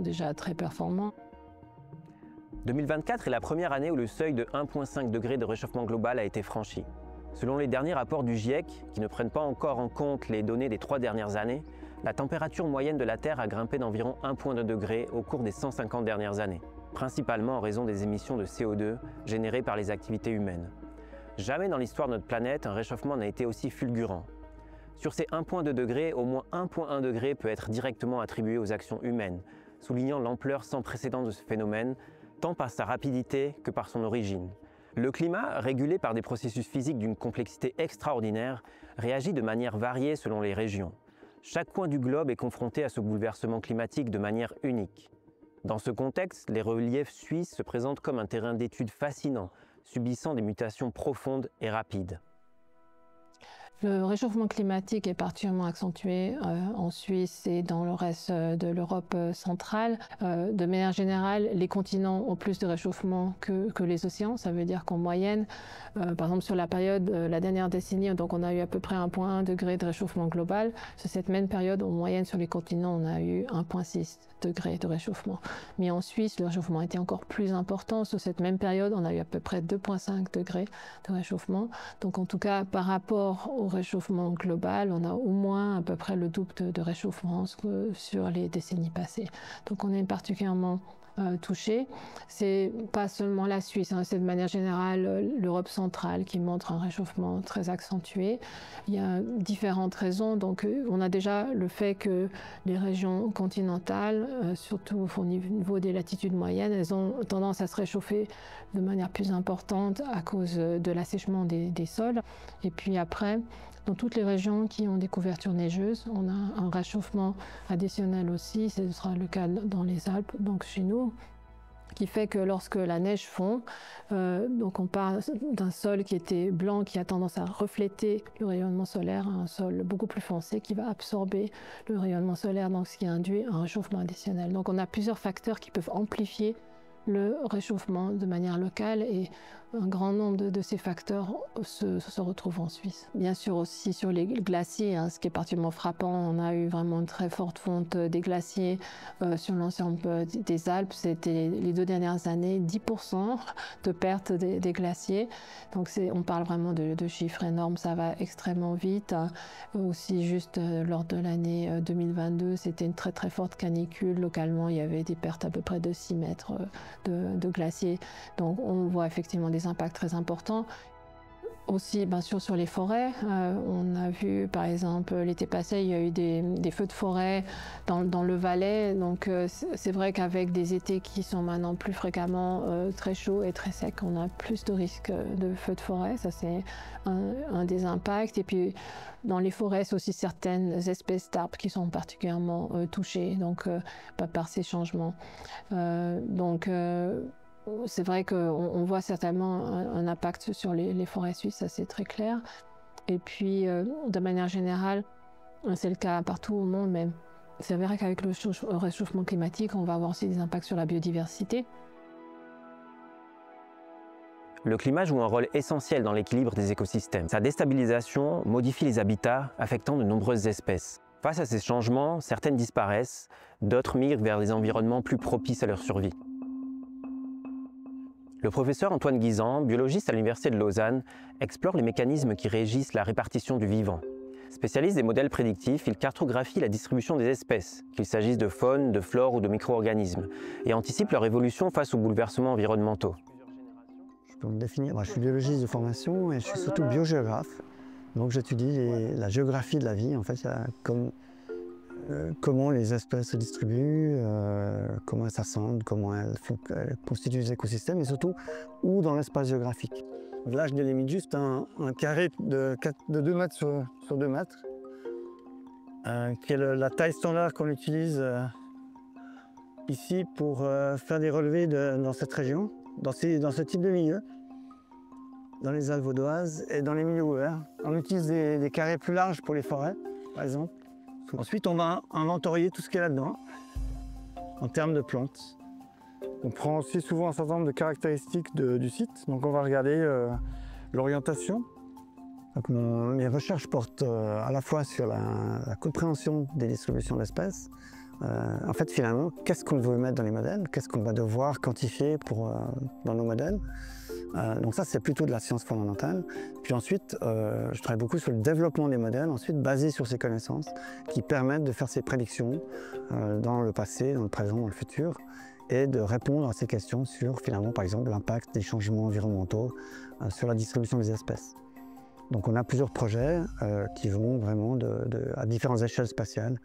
Speaker 4: déjà très performants.
Speaker 1: 2024 est la première année où le seuil de 1,5 degré de réchauffement global a été franchi. Selon les derniers rapports du GIEC, qui ne prennent pas encore en compte les données des 3 dernières années, la température moyenne de la Terre a grimpé d'environ 1,2 degré au cours des 150 dernières années, principalement en raison des émissions de CO2 générées par les activités humaines. Jamais dans l'histoire de notre planète, un réchauffement n'a été aussi fulgurant. Sur ces 1,2 degrés, au moins 1,1 degré peut être directement attribué aux actions humaines, soulignant l'ampleur sans précédent de ce phénomène, tant par sa rapidité que par son origine. Le climat, régulé par des processus physiques d'une complexité extraordinaire, réagit de manière variée selon les régions. Chaque coin du globe est confronté à ce bouleversement climatique de manière unique. Dans ce contexte, les reliefs suisses se présentent comme un terrain d'étude fascinant, subissant des mutations profondes et rapides.
Speaker 4: Le réchauffement climatique est particulièrement accentué en Suisse et dans le reste de l'Europe centrale. De manière générale, les continents ont plus de réchauffement que les océans. Ça veut dire qu'en moyenne, par exemple sur la période, la dernière décennie, donc on a eu à peu près 1,1 degré de réchauffement global. Sur cette même période, en moyenne sur les continents, on a eu 1,6 degré de réchauffement. Mais en Suisse, le réchauffement était encore plus important. Sur cette même période, on a eu à peu près 2,5 degrés de réchauffement. Donc en tout cas, par rapport au réchauffement global, on a au moins à peu près le double de réchauffement sur les décennies passées. Donc on est particulièrement touché. C'est pas seulement la Suisse, hein, c'est de manière générale l'Europe centrale qui montre un réchauffement très accentué. Il y a différentes raisons. Donc on a déjà le fait que les régions continentales, surtout au niveau des latitudes moyennes, elles ont tendance à se réchauffer de manière plus importante à cause de l'assèchement des sols. Et puis après, dans toutes les régions qui ont des couvertures neigeuses, on a un réchauffement additionnel aussi, ce sera le cas dans les Alpes, donc chez nous, qui fait que lorsque la neige fond, donc on part d'un sol qui était blanc, qui a tendance à refléter le rayonnement solaire, à un sol beaucoup plus foncé qui va absorber le rayonnement solaire, donc ce qui induit un réchauffement additionnel. Donc on a plusieurs facteurs qui peuvent amplifier le réchauffement de manière locale et un grand nombre de ces facteurs se retrouvent en Suisse. Bien sûr aussi sur les glaciers, hein, ce qui est particulièrement frappant, on a eu vraiment une très forte fonte des glaciers sur l'ensemble des Alpes. C'était les 2 dernières années, 10% de perte des glaciers. Donc on parle vraiment de chiffres énormes, ça va extrêmement vite. Aussi juste lors de l'année 2022, c'était une très très forte canicule. Localement, il y avait des pertes à peu près de 6 mètres de glaciers. Donc on voit effectivement des impacts très importants. Aussi, bien sûr, sur les forêts, on a vu, par exemple, l'été passé, il y a eu des feux de forêt dans le Valais. Donc, c'est vrai qu'avec des étés qui sont maintenant plus fréquemment très chauds et très secs, on a plus de risques de feux de forêt. Ça, c'est un des impacts. Et puis, dans les forêts, c'est aussi certaines espèces d'arbres qui sont particulièrement touchées donc, par ces changements. C'est vrai qu'on voit certainement un impact sur les forêts suisses, ça c'est très clair. Et puis, de manière générale, c'est le cas partout au monde, mais c'est vrai qu'avec le réchauffement climatique, on va avoir aussi des impacts sur la biodiversité.
Speaker 1: Le climat joue un rôle essentiel dans l'équilibre des écosystèmes. Sa déstabilisation modifie les habitats, affectant de nombreuses espèces. Face à ces changements, certaines disparaissent, d'autres migrent vers des environnements plus propices à leur survie. Le professeur Antoine Guisan, biologiste à l'Université de Lausanne, explore les mécanismes qui régissent la répartition du vivant. Spécialiste des modèles prédictifs, il cartographie la distribution des espèces, qu'il s'agisse de faune, de flore ou de micro-organismes, et anticipe leur évolution face aux bouleversements environnementaux.
Speaker 5: Je peux me définir, moi, je suis biologiste de formation et je suis surtout biogéographe. Donc j'étudie la géographie de la vie, en fait, comment les espèces se distribuent, comment elles s'assemblent, comment elles constituent les écosystèmes et surtout où dans l'espace géographique. Là, je délimite juste un carré de 2 mètres sur 2 mètres, qui est la taille standard qu'on utilise ici pour faire des relevés dans cette région, dans ce type de milieu. dans les Alpes vaudoises et dans les milieux ouverts. On utilise des carrés plus larges pour les forêts, par exemple. Ensuite, on va inventorier tout ce qu'il y a là-dedans en termes de plantes. On prend aussi souvent un certain nombre de caractéristiques du site. Donc on va regarder l'orientation. Mes recherches portent à la fois sur la compréhension des distributions d'espèces. En fait, finalement, qu'est-ce qu'on veut mettre dans les modèles? Qu'est-ce qu'on va devoir quantifier dans nos modèles? Donc ça, c'est plutôt de la science fondamentale. Puis ensuite, je travaille beaucoup sur le développement des modèles, ensuite basés sur ces connaissances qui permettent de faire ces prédictions dans le passé, dans le présent, dans le futur, et de répondre à ces questions sur, finalement, par exemple, l'impact des changements environnementaux sur la distribution des espèces. Donc on a plusieurs projets qui vont vraiment à différentes échelles spatiales,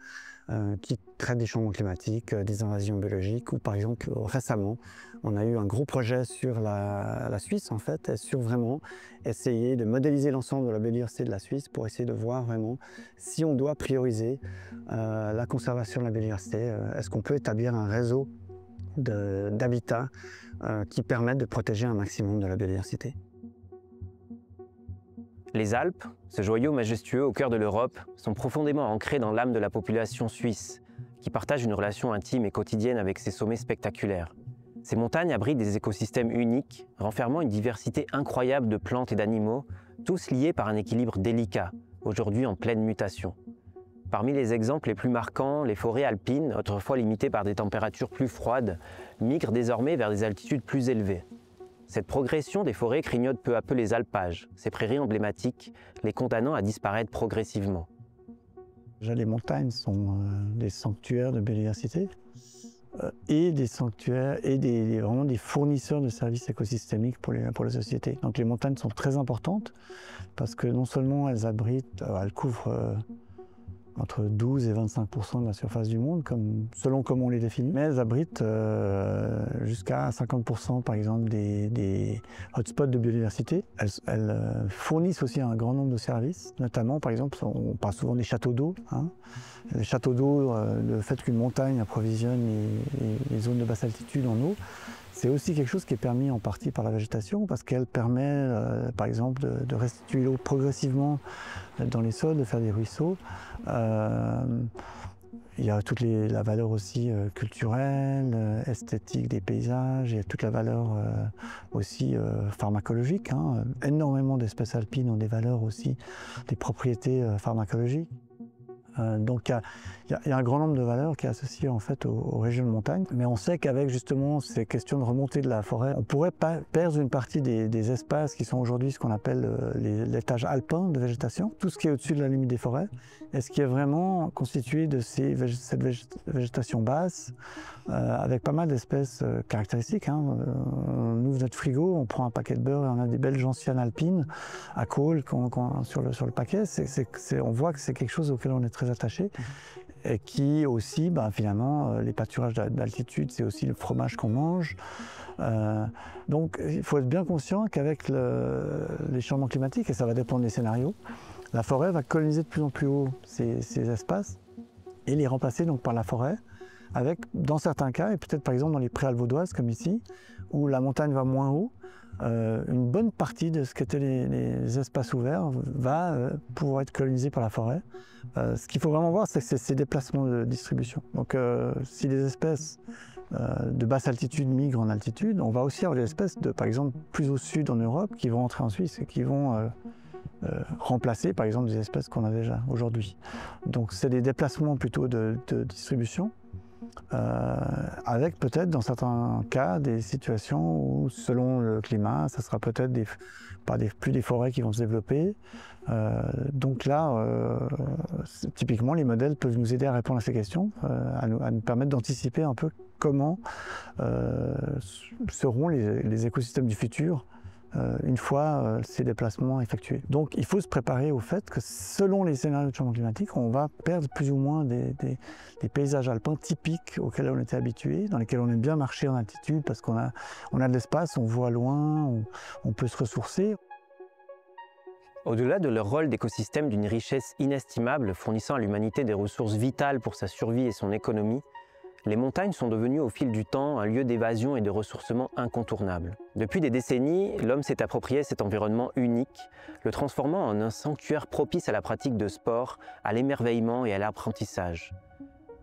Speaker 5: qui traitent des changements climatiques, des invasions biologiques, ou par exemple récemment, on a eu un gros projet sur la Suisse en fait, et sur vraiment essayer de modéliser l'ensemble de la biodiversité de la Suisse pour essayer de voir vraiment si on doit prioriser la conservation de la biodiversité. Est-ce qu'on peut établir un réseau d'habitats qui permettent de protéger un maximum de la biodiversité?
Speaker 1: Les Alpes, ce joyau majestueux au cœur de l'Europe, sont profondément ancrés dans l'âme de la population suisse, qui partage une relation intime et quotidienne avec ces sommets spectaculaires. Ces montagnes abritent des écosystèmes uniques, renfermant une diversité incroyable de plantes et d'animaux, tous liés par un équilibre délicat, aujourd'hui en pleine mutation. Parmi les exemples les plus marquants, les forêts alpines, autrefois limitées par des températures plus froides, migrent désormais vers des altitudes plus élevées. Cette progression des forêts grignote peu à peu les alpages, ces prairies emblématiques, les condamnant à disparaître progressivement.
Speaker 5: Les montagnes sont des sanctuaires de biodiversité et des sanctuaires et vraiment des fournisseurs de services écosystémiques pour la société. Donc les montagnes sont très importantes parce que non seulement elles abritent, elles couvrent entre 12 et 25% de la surface du monde, selon comment on les définit. Mais elles abritent jusqu'à 50% par exemple des hotspots de biodiversité. Elles fournissent aussi un grand nombre de services, notamment par exemple, on parle souvent des châteaux d'eau. Les châteaux d'eau, le fait qu'une montagne approvisionne les zones de basse altitude en eau, c'est aussi quelque chose qui est permis en partie par la végétation parce qu'elle permet, par exemple, de restituer l'eau progressivement dans les sols, de faire des ruisseaux. Il y a toute la valeur aussi culturelle, esthétique des paysages, il y a toute la valeur aussi pharmacologique. Énormément d'espèces alpines ont des valeurs aussi, des propriétés pharmacologiques. Donc il y a un grand nombre de valeurs qui est associé en fait aux régions de montagne. Mais on sait qu'avec justement ces questions de remontée de la forêt, on pourrait perdre une partie des espaces qui sont aujourd'hui ce qu'on appelle l'étage alpin de végétation. Tout ce qui est au-dessus de la limite des forêts, et ce qui est vraiment constitué de cette végétation basse, avec pas mal d'espèces caractéristiques. On ouvre notre frigo, on prend un paquet de beurre et on a des belles gentianes alpines à col sur le paquet. On voit que c'est quelque chose auquel on est très attaché. Et qui aussi, finalement, les pâturages d'altitude, c'est aussi le fromage qu'on mange. Donc il faut être bien conscient qu'avec les changements climatiques, et ça va dépendre des scénarios, la forêt va coloniser de plus en plus haut ces espaces et les remplacer donc par la forêt, avec, dans certains cas, et peut-être par exemple dans les Préalpes vaudoises comme ici, où la montagne va moins haut, une bonne partie de ce qu'étaient les espaces ouverts va pouvoir être colonisé par la forêt. Ce qu'il faut vraiment voir, c'est ces déplacements de distribution. Donc si les espèces de basse altitude migrent en altitude, on va aussi avoir des espèces, par exemple, plus au sud en Europe, qui vont entrer en Suisse et qui vont remplacer, par exemple, des espèces qu'on a déjà aujourd'hui. Donc c'est des déplacements plutôt de distribution. Avec peut-être dans certains cas des situations où selon le climat, ça sera peut-être plus des forêts qui vont se développer. Donc là, typiquement les modèles peuvent nous aider à répondre à ces questions, à nous permettre d'anticiper un peu comment seront les écosystèmes du futur une fois ces déplacements effectués. Donc il faut se préparer au fait que selon les scénarios de changement climatique, on va perdre plus ou moins des paysages alpins typiques auxquels on était habitué, dans lesquels on aime bien marcher en altitude parce qu'on a de l'espace, on voit loin, on peut se ressourcer.
Speaker 1: Au-delà de leur rôle d'écosystème d'une richesse inestimable, fournissant à l'humanité des ressources vitales pour sa survie et son économie, Les montagnes sont devenues au fil du temps un lieu d'évasion et de ressourcement incontournable. Depuis des décennies, l'homme s'est approprié cet environnement unique, le transformant en un sanctuaire propice à la pratique de sport, à l'émerveillement et à l'apprentissage.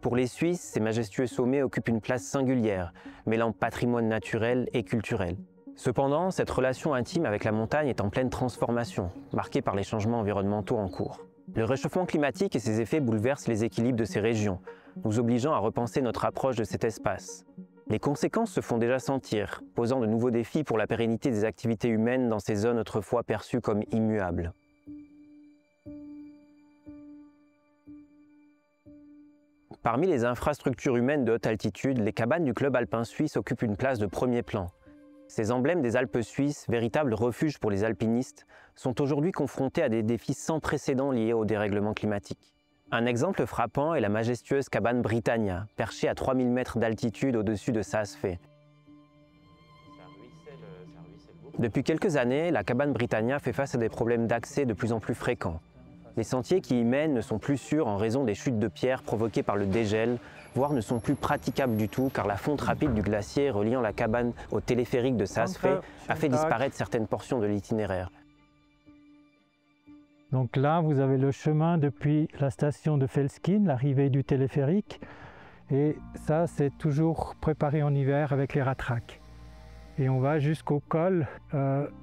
Speaker 1: Pour les Suisses, ces majestueux sommets occupent une place singulière, mêlant patrimoine naturel et culturel. Cependant, cette relation intime avec la montagne est en pleine transformation, marquée par les changements environnementaux en cours. Le réchauffement climatique et ses effets bouleversent les équilibres de ces régions, nous obligeant à repenser notre approche de cet espace. Les conséquences se font déjà sentir, posant de nouveaux défis pour la pérennité des activités humaines dans ces zones autrefois perçues comme immuables. Parmi les infrastructures humaines de haute altitude, les cabanes du club alpin suisse occupent une place de premier plan. Ces emblèmes des Alpes suisses, véritables refuges pour les alpinistes, sont aujourd'hui confrontés à des défis sans précédent liés au dérèglement climatique. Un exemple frappant est la majestueuse cabane Britannia, perchée à 3000 mètres d'altitude au-dessus de Saas-Fee. Depuis quelques années, la cabane Britannia fait face à des problèmes d'accès de plus en plus fréquents. Les sentiers qui y mènent ne sont plus sûrs en raison des chutes de pierres provoquées par le dégel, voire ne sont plus praticables du tout car la fonte rapide du glacier reliant la cabane au téléphérique de Saas-Fee a fait disparaître certaines portions de l'itinéraire.
Speaker 6: Donc là, vous avez le chemin depuis la station de Felskin, l'arrivée du téléphérique. Et ça, c'est toujours préparé en hiver avec les ratraques. Et on va jusqu'au col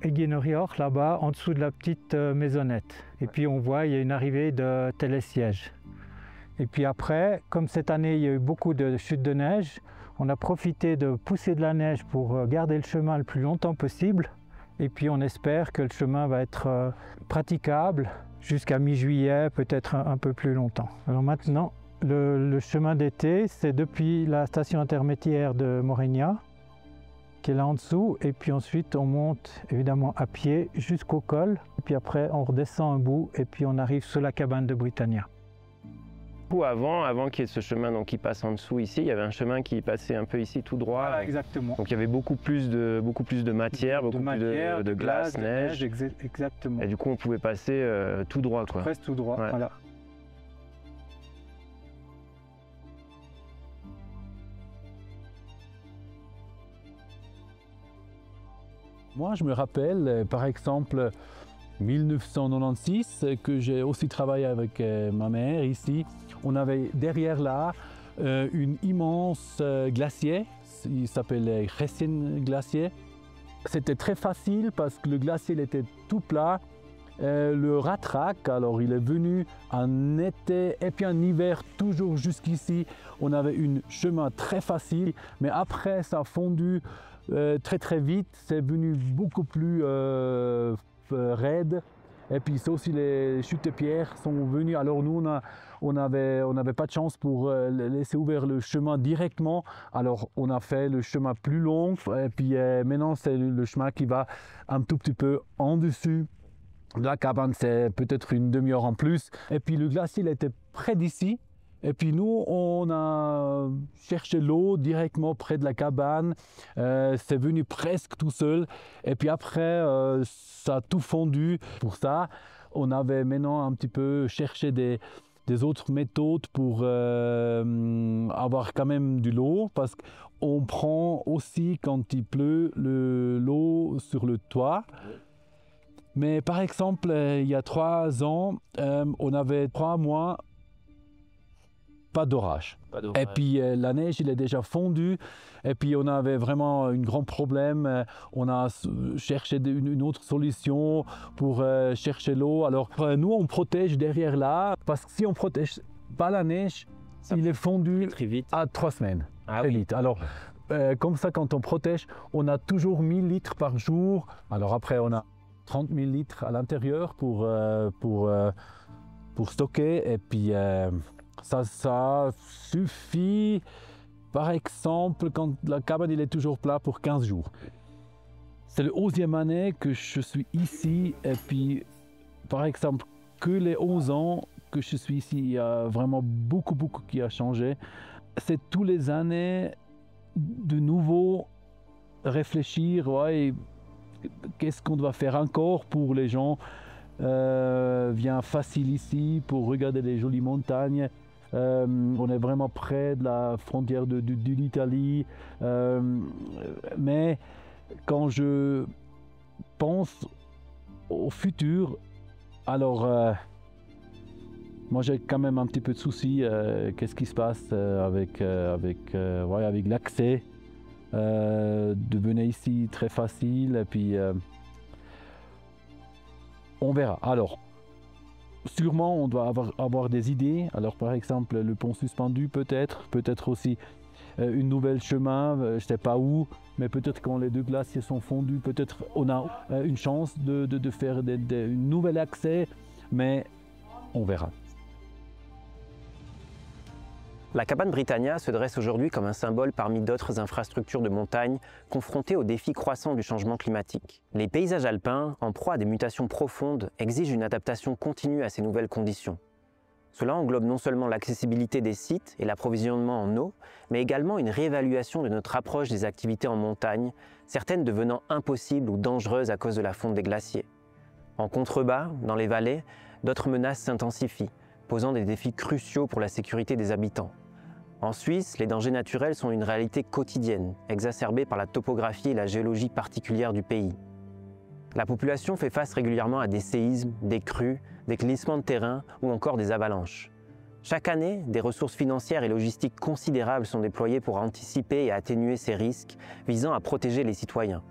Speaker 6: Egenorior, là-bas, en dessous de la petite maisonnette. Et puis on voit, il y a une arrivée de télésiège. Et puis après, comme cette année, il y a eu beaucoup de chutes de neige, on a profité de pousser de la neige pour garder le chemin le plus longtemps possible. Et puis on espère que le chemin va être praticable jusqu'à mi-juillet, peut-être un peu plus longtemps. Alors maintenant, le chemin d'été, c'est depuis la station intermédiaire de Morenia, qui est là en dessous, et puis ensuite on monte évidemment à pied jusqu'au col, et puis après on redescend un bout, et puis on arrive sur la cabane de Britannia.
Speaker 1: Avant qu'il y ait ce chemin qui passe en dessous ici, il y avait un chemin qui passait un peu ici tout droit.
Speaker 6: Voilà, exactement.
Speaker 1: Donc il y avait beaucoup plus de matière, beaucoup plus de glace, neige.
Speaker 6: Exactement.
Speaker 1: Et du coup on pouvait passer tout droit, quoi.
Speaker 6: Presque tout droit,
Speaker 1: ouais.
Speaker 6: Voilà.
Speaker 7: Moi, je me rappelle, par exemple, 1996, que j'ai aussi travaillé avec ma mère ici. On avait derrière là une immense glacier, il s'appelait Hessien glacier. C'était très facile parce que le glacier il était tout plat. Le ratraque, alors il est venu en été et puis en hiver toujours jusqu'ici. On avait un chemin très facile, mais après ça a fondu très vite. C'est venu beaucoup plus raide. Et puis c'est aussi les chutes de pierre sont venues. Alors nous on n'avait pas de chance pour laisser ouvert le chemin directement. Alors on a fait le chemin plus long. Et puis maintenant c'est le chemin qui va un tout petit peu en dessus. La cabane, c'est peut-être une demi-heure en plus. Et puis le glacier, il était près d'ici. Et puis nous, on a cherché l'eau directement près de la cabane. C'est venu presque tout seul. Et puis après, ça a tout fondu. Pour ça, on avait maintenant un petit peu cherché des autres méthodes pour avoir quand même de l'eau. Parce qu'on prend aussi, quand il pleut, l'eau sur le toit. Mais par exemple, il y a 3 ans, on avait 3 mois, pas d'orage. Et puis la neige, il est déjà fondu. Et puis on avait vraiment un grand problème. On a cherché une autre solution pour chercher l'eau. Alors nous, on protège derrière là, parce que si on protège pas la neige, il est fondu
Speaker 1: très vite.
Speaker 7: À 3 semaines.
Speaker 1: Ah,
Speaker 7: très
Speaker 1: oui.
Speaker 7: vite. Alors comme ça, quand on protège, on a toujours 1000 litres par jour. Alors après, on a 30 000 litres à l'intérieur pour stocker. Et puis ça suffit, par exemple, quand la cabane il est toujours plat pour 15 jours. C'est la 11e année que je suis ici. Et puis, par exemple, que les 11 ans que je suis ici, il y a vraiment beaucoup qui a changé. C'est tous les années de nouveau réfléchir, ouais, qu'est-ce qu'on doit faire encore pour les gens viennent facile ici pour regarder les jolies montagnes. On est vraiment près de la frontière de l'Italie. Mais quand je pense au futur, alors moi j'ai quand même un petit peu de soucis. Qu'est-ce qui se passe avec l'accès de venir ici très facile, et puis on verra. Alors, sûrement on doit avoir des idées. Alors par exemple le pont suspendu peut-être aussi une nouvelle chemin, je ne sais pas où, mais peut-être quand les deux glaciers sont fondus, peut-être on a une chance de faire un nouvel accès, mais on verra.
Speaker 1: La cabane Britannia se dresse aujourd'hui comme un symbole parmi d'autres infrastructures de montagne confrontées aux défis croissants du changement climatique. Les paysages alpins, en proie à des mutations profondes, exigent une adaptation continue à ces nouvelles conditions. Cela englobe non seulement l'accessibilité des sites et l'approvisionnement en eau, mais également une réévaluation de notre approche des activités en montagne, certaines devenant impossibles ou dangereuses à cause de la fonte des glaciers. En contrebas, dans les vallées, d'autres menaces s'intensifient, posant des défis cruciaux pour la sécurité des habitants. En Suisse, les dangers naturels sont une réalité quotidienne, exacerbée par la topographie et la géologie particulière du pays. La population fait face régulièrement à des séismes, des crues, des glissements de terrain ou encore des avalanches. Chaque année, des ressources financières et logistiques considérables sont déployées pour anticiper et atténuer ces risques, visant à protéger les citoyens.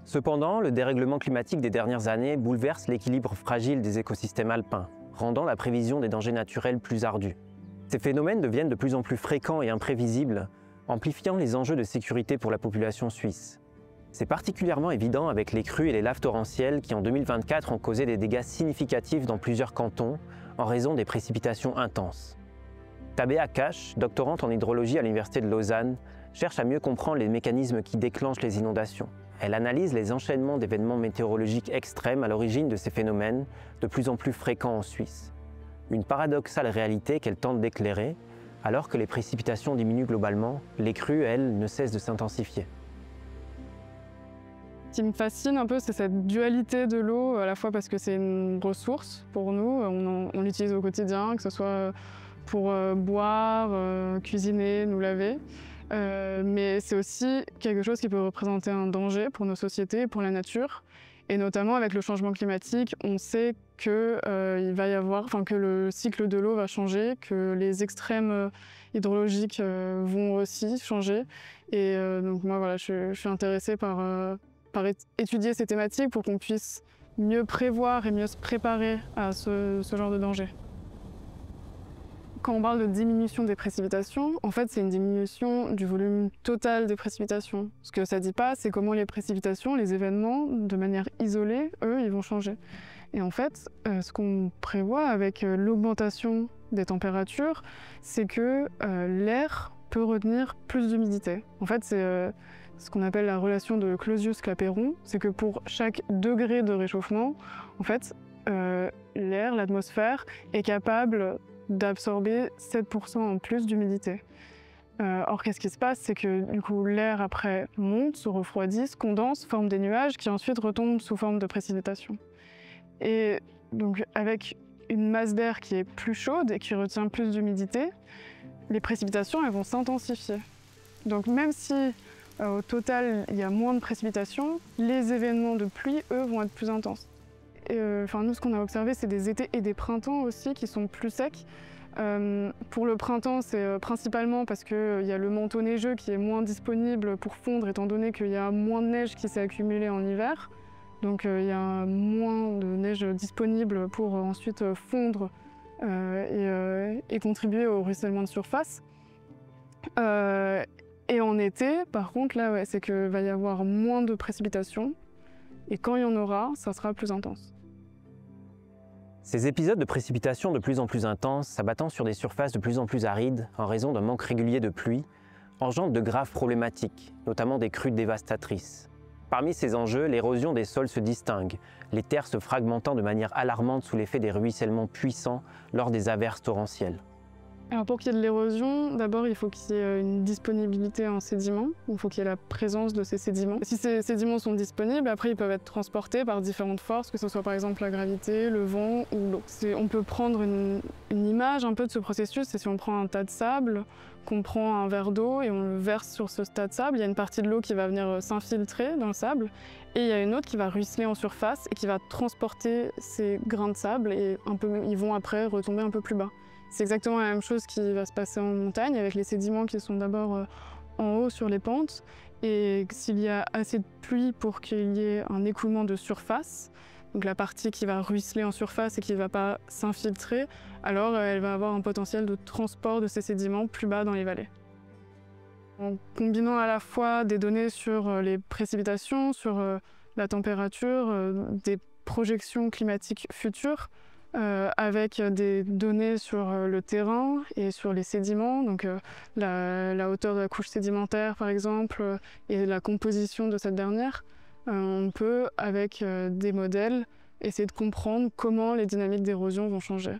Speaker 1: Cependant, le dérèglement climatique des dernières années bouleverse l'équilibre fragile des écosystèmes alpins, rendant la prévision des dangers naturels plus ardue. Ces phénomènes deviennent de plus en plus fréquents et imprévisibles, amplifiant les enjeux de sécurité pour la population suisse. C'est particulièrement évident avec les crues et les laves torrentielles qui en 2024 ont causé des dégâts significatifs dans plusieurs cantons en raison des précipitations intenses. Tabea Cash, doctorante en hydrologie à l'Université de Lausanne, cherche à mieux comprendre les mécanismes qui déclenchent les inondations. Elle analyse les enchaînements d'événements météorologiques extrêmes à l'origine de ces phénomènes, de plus en plus fréquents en Suisse. Une paradoxale réalité qu'elle tente d'éclairer, alors que les précipitations diminuent globalement, les crues, elles, ne cessent de s'intensifier.
Speaker 8: Ce qui me fascine un peu, c'est cette dualité de l'eau, à la fois parce que c'est une ressource pour nous, on l'utilise au quotidien, que ce soit pour boire, cuisiner, nous laver, mais c'est aussi quelque chose qui peut représenter un danger pour nos sociétés et pour la nature. Et notamment avec le changement climatique, on sait que, que le cycle de l'eau va changer, que les extrêmes hydrologiques vont aussi changer. Et donc moi, voilà, je suis intéressée par étudier ces thématiques pour qu'on puisse mieux prévoir et mieux se préparer à ce genre de danger. Quand on parle de diminution des précipitations, en fait, c'est une diminution du volume total des précipitations. Ce que ça ne dit pas, c'est comment les précipitations, les événements, de manière isolée, eux, ils vont changer. Et en fait, ce qu'on prévoit avec l'augmentation des températures, c'est que l'air peut retenir plus d'humidité. En fait, c'est ce qu'on appelle la relation de Clausius-Clapeyron, c'est que pour chaque degré de réchauffement, en fait, l'air, l'atmosphère, est capable d'absorber 7% en plus d'humidité. Or, qu'est-ce qui se passe? C'est que du coup, l'air après monte, se refroidit, se condense, forme des nuages qui ensuite retombent sous forme de précipitations. Et donc, avec une masse d'air qui est plus chaude et qui retient plus d'humidité, les précipitations elles vont s'intensifier. Donc, même si au total il y a moins de précipitations, les événements de pluie, eux, vont être plus intenses. Nous, ce qu'on a observé, c'est des étés et des printemps aussi qui sont plus secs. Pour le printemps, c'est principalement parce qu'il y a le manteau neigeux qui est moins disponible pour fondre, étant donné qu'il y a moins de neige qui s'est accumulée en hiver. Donc il y a moins de neige disponible pour ensuite fondre et contribuer au ruissellement de surface. Et en été, par contre, là, ouais, c'est qu'il va y avoir moins de précipitations. Et quand il y en aura, ça sera plus intense.
Speaker 1: Ces épisodes de précipitations de plus en plus intenses, s'abattant sur des surfaces de plus en plus arides en raison d'un manque régulier de pluie, engendrent de graves problématiques, notamment des crues dévastatrices. Parmi ces enjeux, l'érosion des sols se distingue, les terres se fragmentant de manière alarmante sous l'effet des ruissellements puissants lors des averses torrentielles.
Speaker 8: Alors pour qu'il y ait de l'érosion, d'abord il faut qu'il y ait une disponibilité en sédiments, il faut qu'il y ait la présence de ces sédiments. Si ces sédiments sont disponibles, après ils peuvent être transportés par différentes forces, que ce soit par exemple la gravité, le vent ou l'eau. On peut prendre une image un peu de ce processus, c'est si on prend un tas de sable, qu'on prend un verre d'eau et on le verse sur ce tas de sable, il y a une partie de l'eau qui va venir s'infiltrer dans le sable et il y a une autre qui va ruisseler en surface et qui va transporter ces grains de sable et ils vont après retomber un peu plus bas. C'est exactement la même chose qui va se passer en montagne avec les sédiments qui sont d'abord en haut sur les pentes et s'il y a assez de pluie pour qu'il y ait un écoulement de surface, donc la partie qui va ruisseler en surface et qui ne va pas s'infiltrer, alors elle va avoir un potentiel de transport de ces sédiments plus bas dans les vallées. En combinant à la fois des données sur les précipitations, sur la température, des projections climatiques futures, avec des données sur le terrain et sur les sédiments, donc la hauteur de la couche sédimentaire par exemple, et la composition de cette dernière, on peut, avec des modèles, essayer de comprendre comment les dynamiques d'érosion vont changer.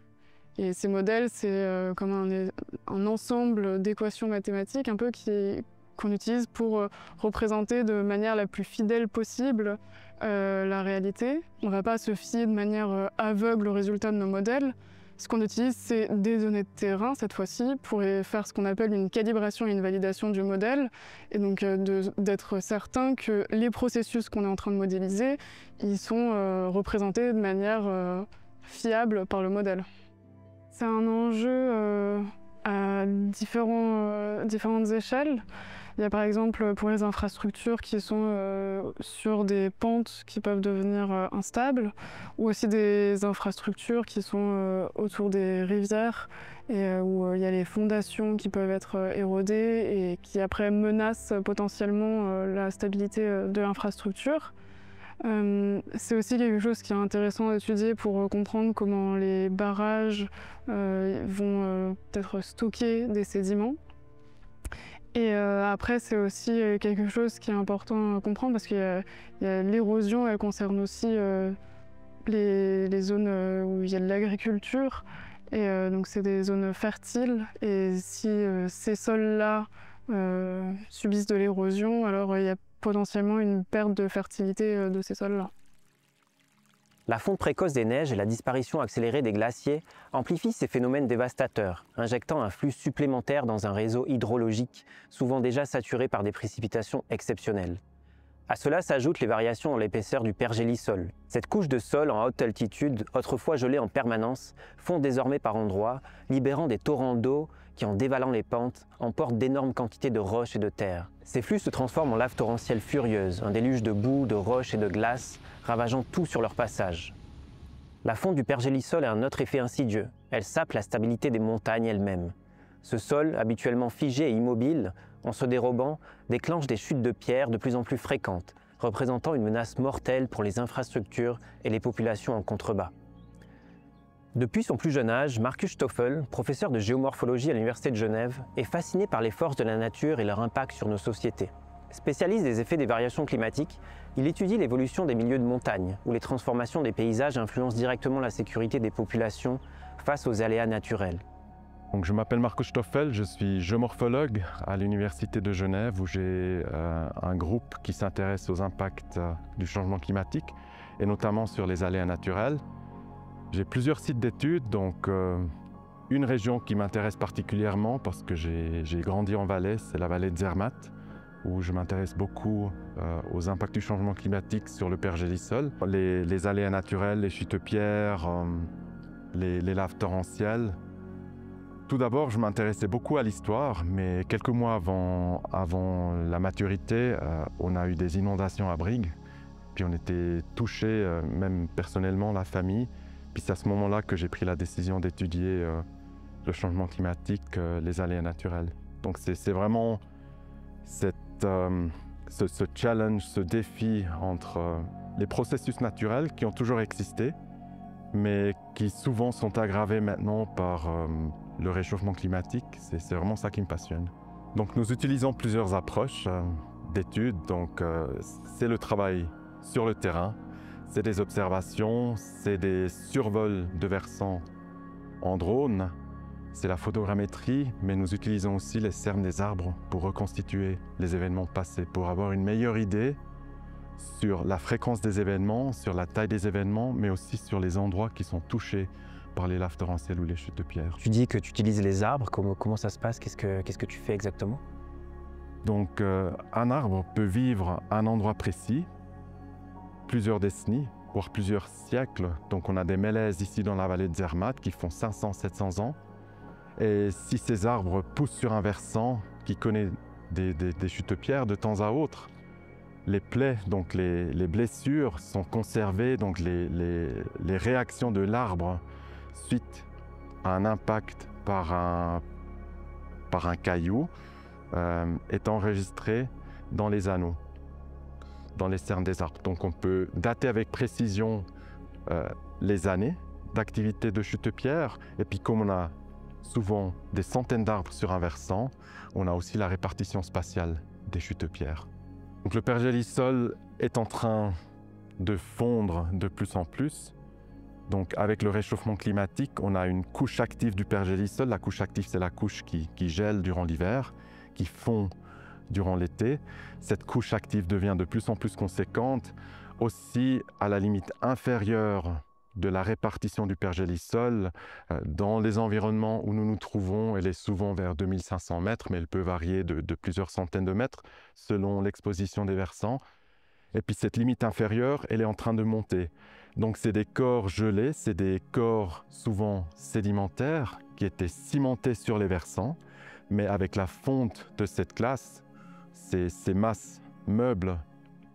Speaker 8: Et ces modèles, c'est comme un ensemble d'équations mathématiques un peu qu'on utilise pour représenter de manière la plus fidèle possible la réalité. On ne va pas se fier de manière aveugle aux résultats de nos modèles. Ce qu'on utilise, c'est des données de terrain, cette fois-ci, pour faire ce qu'on appelle une calibration et une validation du modèle, et donc d'être certain que les processus qu'on est en train de modéliser, ils sont représentés de manière fiable par le modèle. C'est un enjeu à différentes échelles. Il y a par exemple pour les infrastructures qui sont sur des pentes qui peuvent devenir instables, ou aussi des infrastructures qui sont autour des rivières et où il y a les fondations qui peuvent être érodées et qui après menacent potentiellement la stabilité de l'infrastructure. C'est aussi quelque chose qui est intéressant à étudier pour comprendre comment les barrages vont peut-être stocker des sédiments. Et après, c'est aussi quelque chose qui est important à comprendre parce que l'érosion, elle concerne aussi les zones où il y a de l'agriculture. Et donc, c'est des zones fertiles. Et si ces sols-là subissent de l'érosion, alors il y a potentiellement une perte de fertilité de ces sols-là.
Speaker 1: La fonte précoce des neiges et la disparition accélérée des glaciers amplifient ces phénomènes dévastateurs, injectant un flux supplémentaire dans un réseau hydrologique souvent déjà saturé par des précipitations exceptionnelles. À cela s'ajoutent les variations dans l'épaisseur du pergélisol. Cette couche de sol en haute altitude, autrefois gelée en permanence, fond désormais par endroits, libérant des torrents d'eau qui, en dévalant les pentes, emportent d'énormes quantités de roches et de terre. Ces flux se transforment en laves torrentielles furieuses, un déluge de boue, de roches et de glace, ravageant tout sur leur passage. La fonte du pergélisol a un autre effet insidieux. Elle sape la stabilité des montagnes elles-mêmes. Ce sol, habituellement figé et immobile, en se dérobant, déclenche des chutes de pierres de plus en plus fréquentes, représentant une menace mortelle pour les infrastructures et les populations en contrebas. Depuis son plus jeune âge, Markus Stoffel, professeur de géomorphologie à l'Université de Genève, est fasciné par les forces de la nature et leur impact sur nos sociétés. Spécialiste des effets des variations climatiques, il étudie l'évolution des milieux de montagne, où les transformations des paysages influencent directement la sécurité des populations face aux aléas naturels.
Speaker 9: Donc, je m'appelle Markus Stoffel, je suis géomorphologue à l'Université de Genève, où j'ai un groupe qui s'intéresse aux impacts du changement climatique, et notamment sur les aléas naturels. J'ai plusieurs sites d'études, donc une région qui m'intéresse particulièrement parce que j'ai grandi en Valais, c'est la vallée de Zermatt, où je m'intéresse beaucoup aux impacts du changement climatique sur le pergélisol. Les aléas naturels, les chutes de pierres, les laves torrentielles. Tout d'abord, je m'intéressais beaucoup à l'histoire, mais quelques mois avant la maturité, on a eu des inondations à Brigue, puis on était touchés, même personnellement, la famille. Puis c'est à ce moment-là que j'ai pris la décision d'étudier le changement climatique, les aléas naturels. Donc c'est vraiment ce challenge, ce défi entre les processus naturels qui ont toujours existé, mais qui souvent sont aggravés maintenant par le réchauffement climatique. C'est vraiment ça qui me passionne. Donc nous utilisons plusieurs approches d'études. Donc c'est le travail sur le terrain, c'est des observations, c'est des survols de versants en drone, c'est la photogrammétrie, mais nous utilisons aussi les cernes des arbres pour reconstituer les événements passés, pour avoir une meilleure idée sur la fréquence des événements, sur la taille des événements, mais aussi sur les endroits qui sont touchés par les laves torrentielles ou les chutes de pierre.
Speaker 1: Tu dis que tu utilises les arbres, comment ça se passe? Qu'est-ce que tu fais exactement?
Speaker 9: Donc un arbre peut vivre à un endroit précis, plusieurs décennies, voire plusieurs siècles. Donc on a des mélèzes ici dans la vallée de Zermatt qui font 500-700 ans. Et si ces arbres poussent sur un versant qui connaît des chutes de pierre de temps à autre, les plaies, donc les blessures sont conservées, donc les réactions de l'arbre suite à un impact par un caillou est enregistré dans les anneaux, dans les cernes des arbres. Donc on peut dater avec précision les années d'activité de chute de pierre, et puis comme on a souvent des centaines d'arbres sur un versant, on a aussi la répartition spatiale des chutes de pierre. Donc le pergélisol est en train de fondre de plus en plus. Donc avec le réchauffement climatique, on a une couche active du pergélisol. La couche active, c'est la couche qui gèle durant l'hiver, qui fond durant l'été. Cette couche active devient de plus en plus conséquente, aussi à la limite inférieure de la répartition du pergélisol. Dans les environnements où nous nous trouvons, elle est souvent vers 2500 mètres, mais elle peut varier de plusieurs centaines de mètres selon l'exposition des versants. Et puis cette limite inférieure, elle est en train de monter. Donc c'est des corps gelés, c'est des corps souvent sédimentaires qui étaient cimentés sur les versants, mais avec la fonte de cette glace, ces masses meubles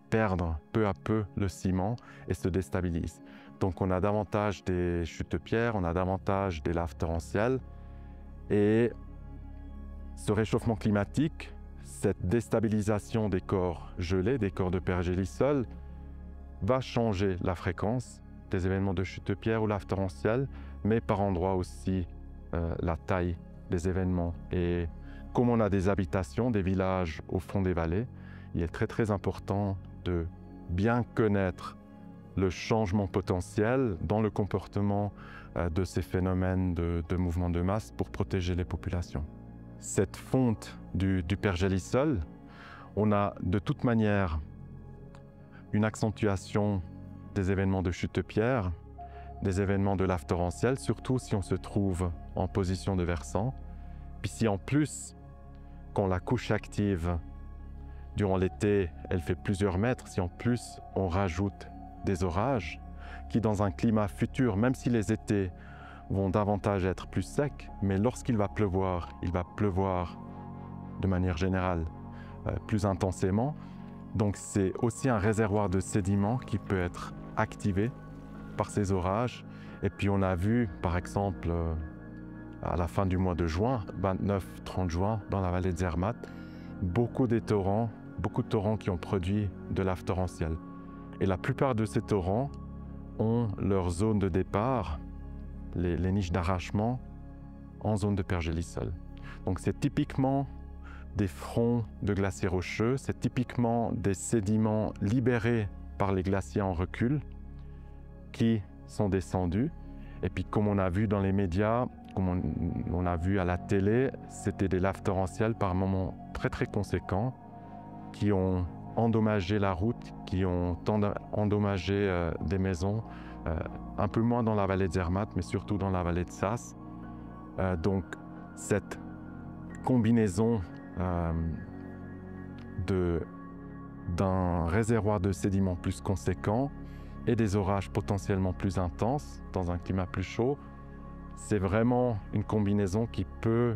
Speaker 9: perdent peu à peu le ciment et se déstabilisent. Donc on a davantage des chutes de pierre, on a davantage des laves torrentielles. Et ce réchauffement climatique, cette déstabilisation des corps gelés, des corps de pergélisol, va changer la fréquence des événements de chute de pierre ou laves torrentielles, mais par endroits aussi la taille des événements. Et comme on a des habitations, des villages au fond des vallées, il est très important de bien connaître le changement potentiel dans le comportement de ces phénomènes de mouvement de masse pour protéger les populations. Cette fonte du pergélisol, on a de toute manière une accentuation des événements de chute de pierre, des événements de laves torrentielles, surtout si on se trouve en position de versant. Puis si en plus, quand la couche active durant l'été, elle fait plusieurs mètres, si en plus on rajoute des orages qui, dans un climat futur, même si les étés vont davantage être plus secs, mais lorsqu'il va pleuvoir, il va pleuvoir de manière générale plus intensément. Donc c'est aussi un réservoir de sédiments qui peut être activé par ces orages. Et puis on a vu, par exemple, à la fin du mois de juin, 29-30 juin, dans la vallée de Zermatt, beaucoup de torrents qui ont produit de laves torrentielles. Et la plupart de ces torrents ont leur zone de départ, les niches d'arrachement, en zone de pergélisol. Donc c'est typiquement des fronts de glaciers rocheux, c'est typiquement des sédiments libérés par les glaciers en recul qui sont descendus. Et puis comme on a vu dans les médias, comme on a vu à la télé, c'était des laves torrentielles par moments très conséquents qui ont endommagé la route, qui ont endommagé des maisons, un peu moins dans la vallée de Zermatt, mais surtout dans la vallée de Saas. Donc cette combinaison d'un réservoir de sédiments plus conséquent et des orages potentiellement plus intenses dans un climat plus chaud, c'est vraiment une combinaison qui peut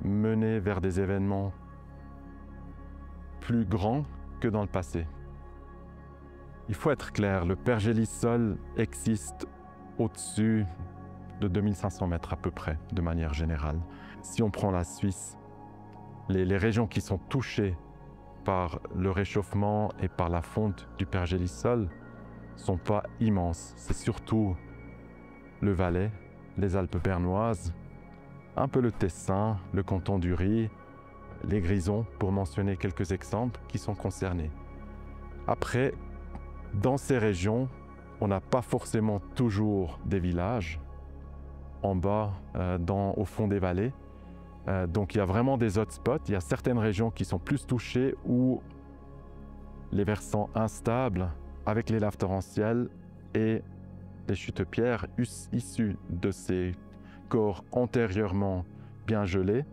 Speaker 9: mener vers des événements plus grands que dans le passé. Il faut être clair, le pergélisol existe au-dessus de 2500 mètres à peu près, de manière générale. Si on prend la Suisse, les régions qui sont touchées par le réchauffement et par la fonte du pergélisol ne sont pas immenses. C'est surtout le Valais, les Alpes bernoises, un peu le Tessin, le canton d'Uri, les Grisons, pour mentionner quelques exemples qui sont concernés. Après, dans ces régions, on n'a pas forcément toujours des villages. en bas, au fond des vallées. Donc il y a vraiment des hotspots. Il y a certaines régions qui sont plus touchées où les versants instables avec les laves torrentielles et les chutes-pierres issues de ces corps antérieurement bien gelés.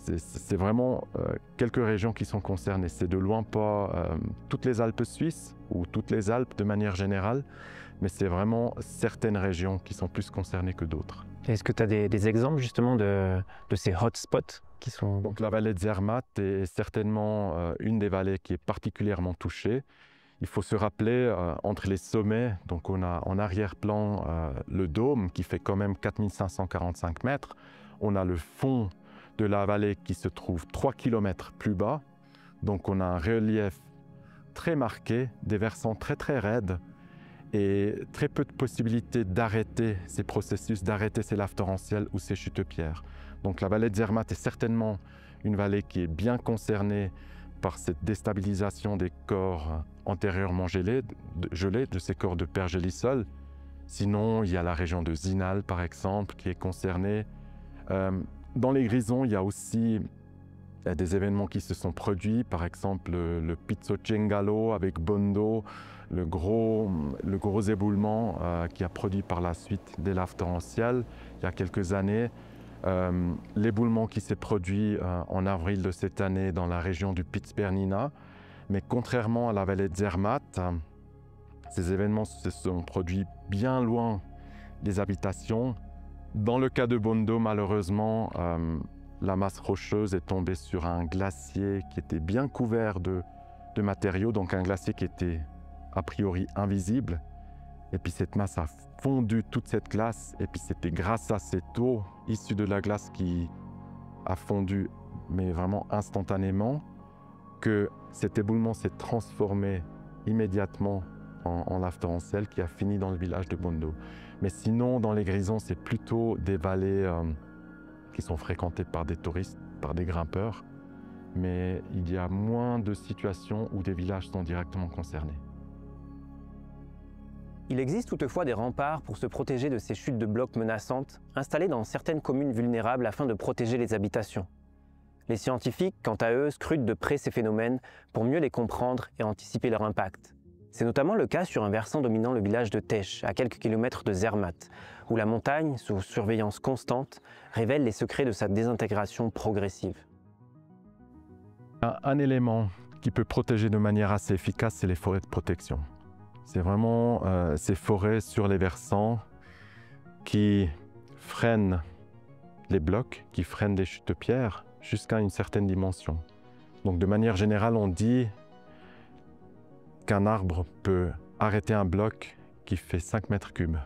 Speaker 9: C'est vraiment quelques régions qui sont concernées. C'est de loin pas toutes les Alpes suisses ou toutes les Alpes de manière générale, mais c'est vraiment certaines régions qui sont plus concernées que d'autres.
Speaker 1: Est-ce que tu as des exemples justement de ces hotspots qui sont...
Speaker 9: Donc la vallée de Zermatt est certainement une des vallées qui est particulièrement touchée. Il faut se rappeler, entre les sommets, donc on a en arrière-plan le dôme qui fait quand même 4545 mètres. On a le fond de la vallée qui se trouve 3 km plus bas. Donc on a un relief très marqué, des versants très très raides et très peu de possibilités d'arrêter ces processus, d'arrêter ces laves torrentielles ou ces chutes-pierres. Donc la vallée de Zermatt est certainement une vallée qui est bien concernée par cette déstabilisation des corps antérieurement gelés, de ces corps de pergélisol. Sinon, il y a la région de Zinal, par exemple, qui est concernée. Dans les Grisons, il y a aussi des événements qui se sont produits, par exemple le Pizzo Cengalo avec Bondo, le gros éboulement qui a produit par la suite des laves torrentielles il y a quelques années. L'éboulement qui s'est produit en avril de cette année dans la région du Piz Bernina. Mais contrairement à la vallée de Zermatt, ces événements se sont produits bien loin des habitations. Dans le cas de Bondo, malheureusement, la masse rocheuse est tombée sur un glacier qui était bien couvert de matériaux, donc un glacier qui était a priori invisible. Et puis cette masse a fondu toute cette glace, et puis c'était grâce à cette eau issue de la glace qui a fondu, mais vraiment instantanément, que cet éboulement s'est transformé immédiatement en lave torrentielle qui a fini dans le village de Bondo. Mais sinon, dans les Grisons, c'est plutôt des vallées qui sont fréquentées par des touristes, par des grimpeurs, mais il y a moins de situations où des villages sont directement concernés.
Speaker 1: Il existe toutefois des remparts pour se protéger de ces chutes de blocs menaçantes, installés dans certaines communes vulnérables afin de protéger les habitations. Les scientifiques, quant à eux, scrutent de près ces phénomènes pour mieux les comprendre et anticiper leur impact. C'est notamment le cas sur un versant dominant le village de Tesch, à quelques kilomètres de Zermatt, où la montagne, sous surveillance constante, révèle les secrets de sa désintégration progressive.
Speaker 9: Un élément qui peut protéger de manière assez efficace, c'est les forêts de protection. C'est vraiment ces forêts sur les versants qui freinent les blocs, qui freinent des chutes de pierre jusqu'à une certaine dimension. Donc de manière générale, on dit qu'un arbre peut arrêter un bloc qui fait 5 mètres cubes.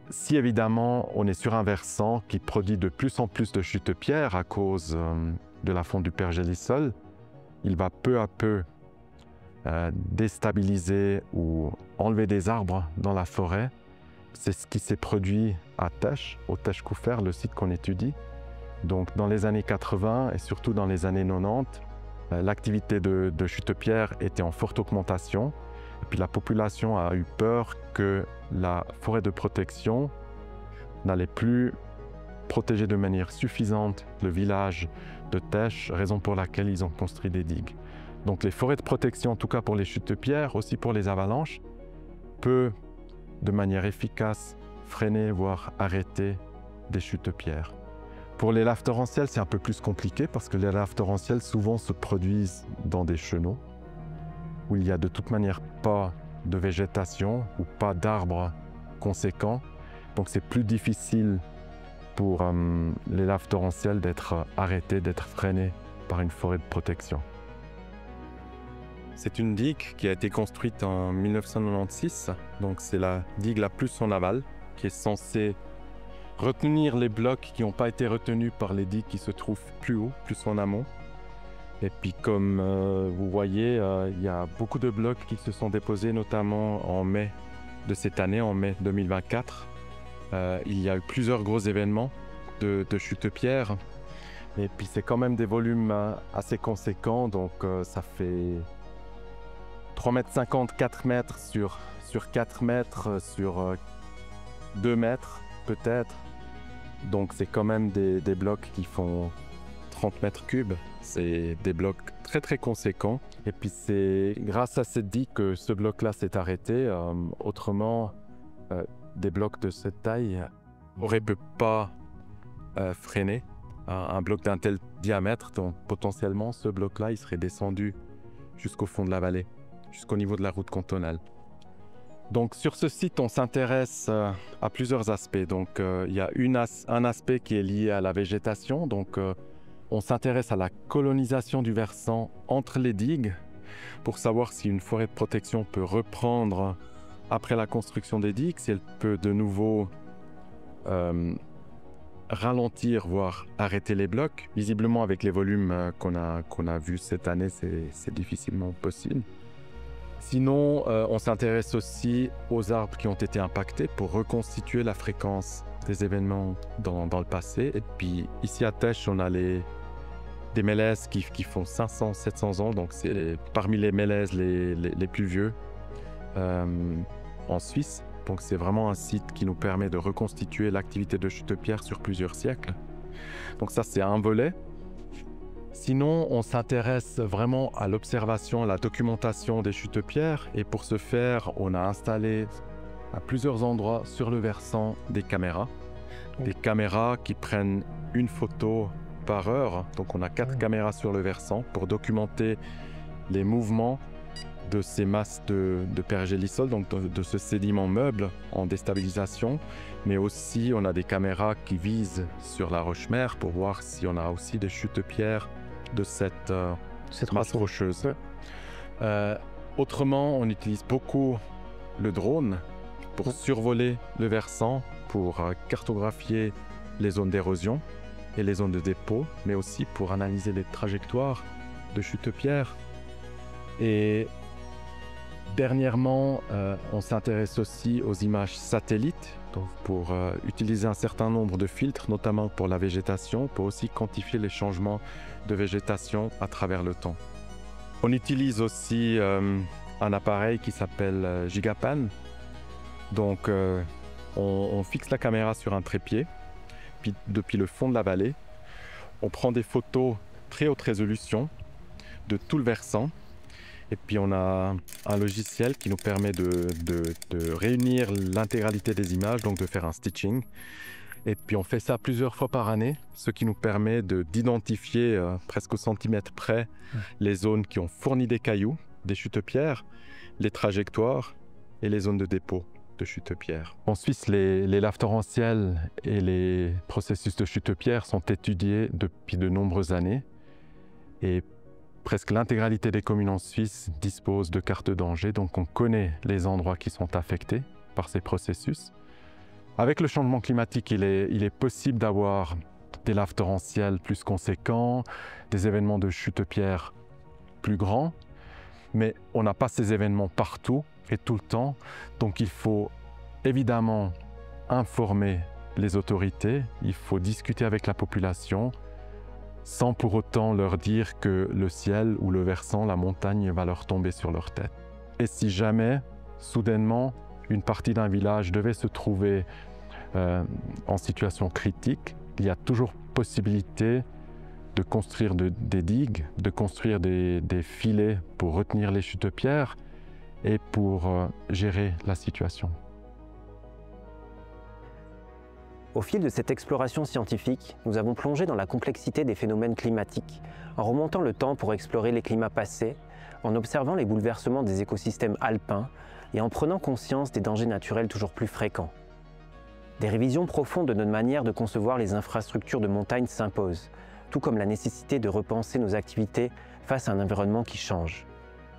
Speaker 9: Si évidemment on est sur un versant qui produit de plus en plus de chutes de pierre à cause de la fonte du pergélisol, il va peu à peu déstabiliser ou enlever des arbres dans la forêt. C'est ce qui s'est produit à Tesch, au Tesch Koufer, le site qu'on étudie. Donc dans les années 80 et surtout dans les années 90, l'activité de chute-pierre était en forte augmentation. Et puis la population a eu peur que la forêt de protection n'allait plus protéger de manière suffisante le village de Tesch, raison pour laquelle ils ont construit des digues. Donc les forêts de protection, en tout cas pour les chutes de pierre, aussi pour les avalanches, peut de manière efficace freiner, voire arrêter des chutes de pierre. Pour les laves torrentielles, c'est un peu plus compliqué parce que les laves torrentielles souvent se produisent dans des chenaux où il n'y a de toute manière pas de végétation ou pas d'arbres conséquents. Donc c'est plus difficile pour les laves torrentielles d'être arrêtées, d'être freinées par une forêt de protection. C'est une digue qui a été construite en 1996, donc c'est la digue la plus en aval, qui est censée retenir les blocs qui n'ont pas été retenus par les digues qui se trouvent plus haut, plus en amont. Et puis comme vous voyez, il y a beaucoup de blocs qui se sont déposés, notamment en mai de cette année, en mai 2024. Il y a eu plusieurs gros événements de chute de pierre. Et puis c'est quand même des volumes assez conséquents, donc ça fait 3,50 m, 4 mètres sur 4 mètres, sur 2 mètres peut-être. Donc c'est quand même des blocs qui font 30 mètres cubes. C'est des blocs très très conséquents. Et puis c'est grâce à cette digue que ce bloc-là s'est arrêté. Autrement, des blocs de cette taille n'auraient pas freiner un bloc d'un tel diamètre. Donc potentiellement, ce bloc-là, il serait descendu jusqu'au fond de la vallée, jusqu'au niveau de la route cantonale. Donc sur ce site, on s'intéresse à plusieurs aspects. Donc il y a un aspect qui est lié à la végétation. Donc on s'intéresse à la colonisation du versant entre les digues pour savoir si une forêt de protection peut reprendre après la construction des digues, si elle peut de nouveau ralentir, voire arrêter les blocs. Visiblement, avec les volumes qu'on a vus cette année, c'est difficilement possible. Sinon, on s'intéresse aussi aux arbres qui ont été impactés pour reconstituer la fréquence des événements dans le passé. Et puis ici à Tesch, on a des mélèzes qui font 500-700 ans, donc c'est parmi les mélèzes les plus vieux en Suisse. Donc c'est vraiment un site qui nous permet de reconstituer l'activité de chute-pierre sur plusieurs siècles. Donc ça, c'est un volet. Sinon, on s'intéresse vraiment à l'observation, à la documentation des chute-pierres. Et pour ce faire, on a installé à plusieurs endroits sur le versant des caméras. Des caméras qui prennent une photo par heure. Donc on a 4 caméras sur le versant pour documenter les mouvements de ces masses de pergélisol, donc de ce sédiment meuble en déstabilisation. Mais aussi, on a des caméras qui visent sur la roche-mère pour voir si on a aussi des chute-pierres de cette masse rocheuse. Autrement, on utilise beaucoup le drone pour survoler le versant, pour cartographier les zones d'érosion et les zones de dépôt, mais aussi pour analyser les trajectoires de chute-pierres. Et dernièrement, on s'intéresse aussi aux images satellites, donc pour utiliser un certain nombre de filtres, notamment pour la végétation, pour aussi quantifier les changements de végétation à travers le temps. On utilise aussi un appareil qui s'appelle Gigapan. Donc on fixe la caméra sur un trépied, puis depuis le fond de la vallée, on prend des photos très haute résolution de tout le versant. Et puis on a un logiciel qui nous permet de réunir l'intégralité des images, donc de faire un stitching. Et puis on fait ça plusieurs fois par année, ce qui nous permet d'identifier presque au centimètre près les zones qui ont fourni des cailloux, des chute-pierres, les trajectoires et les zones de dépôt de chute-pierres. En Suisse, les laves torrentielles et les processus de chute-pierres sont étudiés depuis de nombreuses années. Et presque l'intégralité des communes en Suisse disposent de cartes danger, donc on connaît les endroits qui sont affectés par ces processus. Avec le changement climatique, il est possible d'avoir des laves torrentielles plus conséquents, des événements de chute-pierres plus grands, mais on n'a pas ces événements partout et tout le temps, donc il faut évidemment informer les autorités, il faut discuter avec la population, sans pour autant leur dire que le ciel ou le versant, la montagne va leur tomber sur leur tête. Et si jamais, soudainement, une partie d'un village devait se trouver en situation critique, il y a toujours possibilité de construire des digues, de construire des filets pour retenir les chute-pierres et pour gérer la situation.
Speaker 1: Au fil de cette exploration scientifique, nous avons plongé dans la complexité des phénomènes climatiques, en remontant le temps pour explorer les climats passés, en observant les bouleversements des écosystèmes alpins et en prenant conscience des dangers naturels toujours plus fréquents. Des révisions profondes de notre manière de concevoir les infrastructures de montagne s'imposent, tout comme la nécessité de repenser nos activités face à un environnement qui change.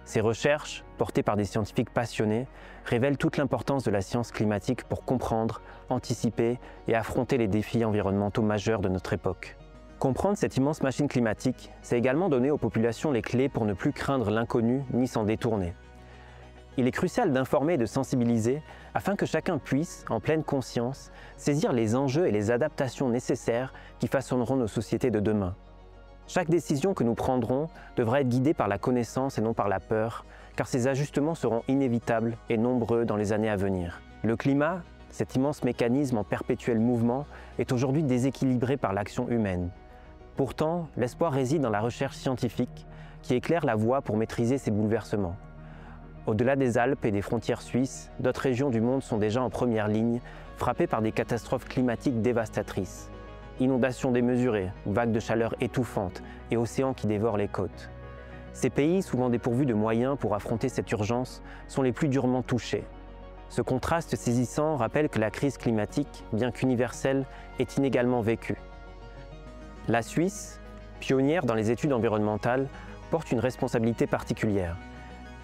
Speaker 1: Ces recherches, portées par des scientifiques passionnés, révèlent toute l'importance de la science climatique pour comprendre, anticiper et affronter les défis environnementaux majeurs de notre époque. Comprendre cette immense machine climatique, c'est également donner aux populations les clés pour ne plus craindre l'inconnu ni s'en détourner. Il est crucial d'informer et de sensibiliser afin que chacun puisse, en pleine conscience, saisir les enjeux et les adaptations nécessaires qui façonneront nos sociétés de demain. Chaque décision que nous prendrons devra être guidée par la connaissance et non par la peur, car ces ajustements seront inévitables et nombreux dans les années à venir. Le climat, cet immense mécanisme en perpétuel mouvement, est aujourd'hui déséquilibré par l'action humaine. Pourtant, l'espoir réside dans la recherche scientifique qui éclaire la voie pour maîtriser ces bouleversements. Au-delà des Alpes et des frontières suisses, d'autres régions du monde sont déjà en première ligne, frappées par des catastrophes climatiques dévastatrices. Inondations démesurées, vagues de chaleur étouffantes et océans qui dévorent les côtes. Ces pays, souvent dépourvus de moyens pour affronter cette urgence, sont les plus durement touchés. Ce contraste saisissant rappelle que la crise climatique, bien qu'universelle, est inégalement vécue. La Suisse, pionnière dans les études environnementales, porte une responsabilité particulière.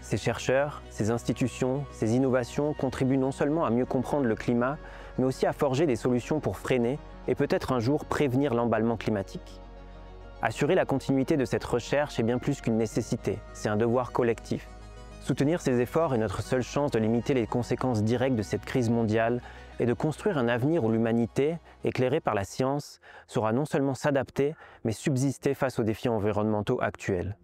Speaker 1: Ses chercheurs, ses institutions, ses innovations contribuent non seulement à mieux comprendre le climat, mais aussi à forger des solutions pour freiner et peut-être un jour prévenir l'emballement climatique. Assurer la continuité de cette recherche est bien plus qu'une nécessité, c'est un devoir collectif. Soutenir ces efforts est notre seule chance de limiter les conséquences directes de cette crise mondiale et de construire un avenir où l'humanité, éclairée par la science, saura non seulement s'adapter, mais subsister face aux défis environnementaux actuels.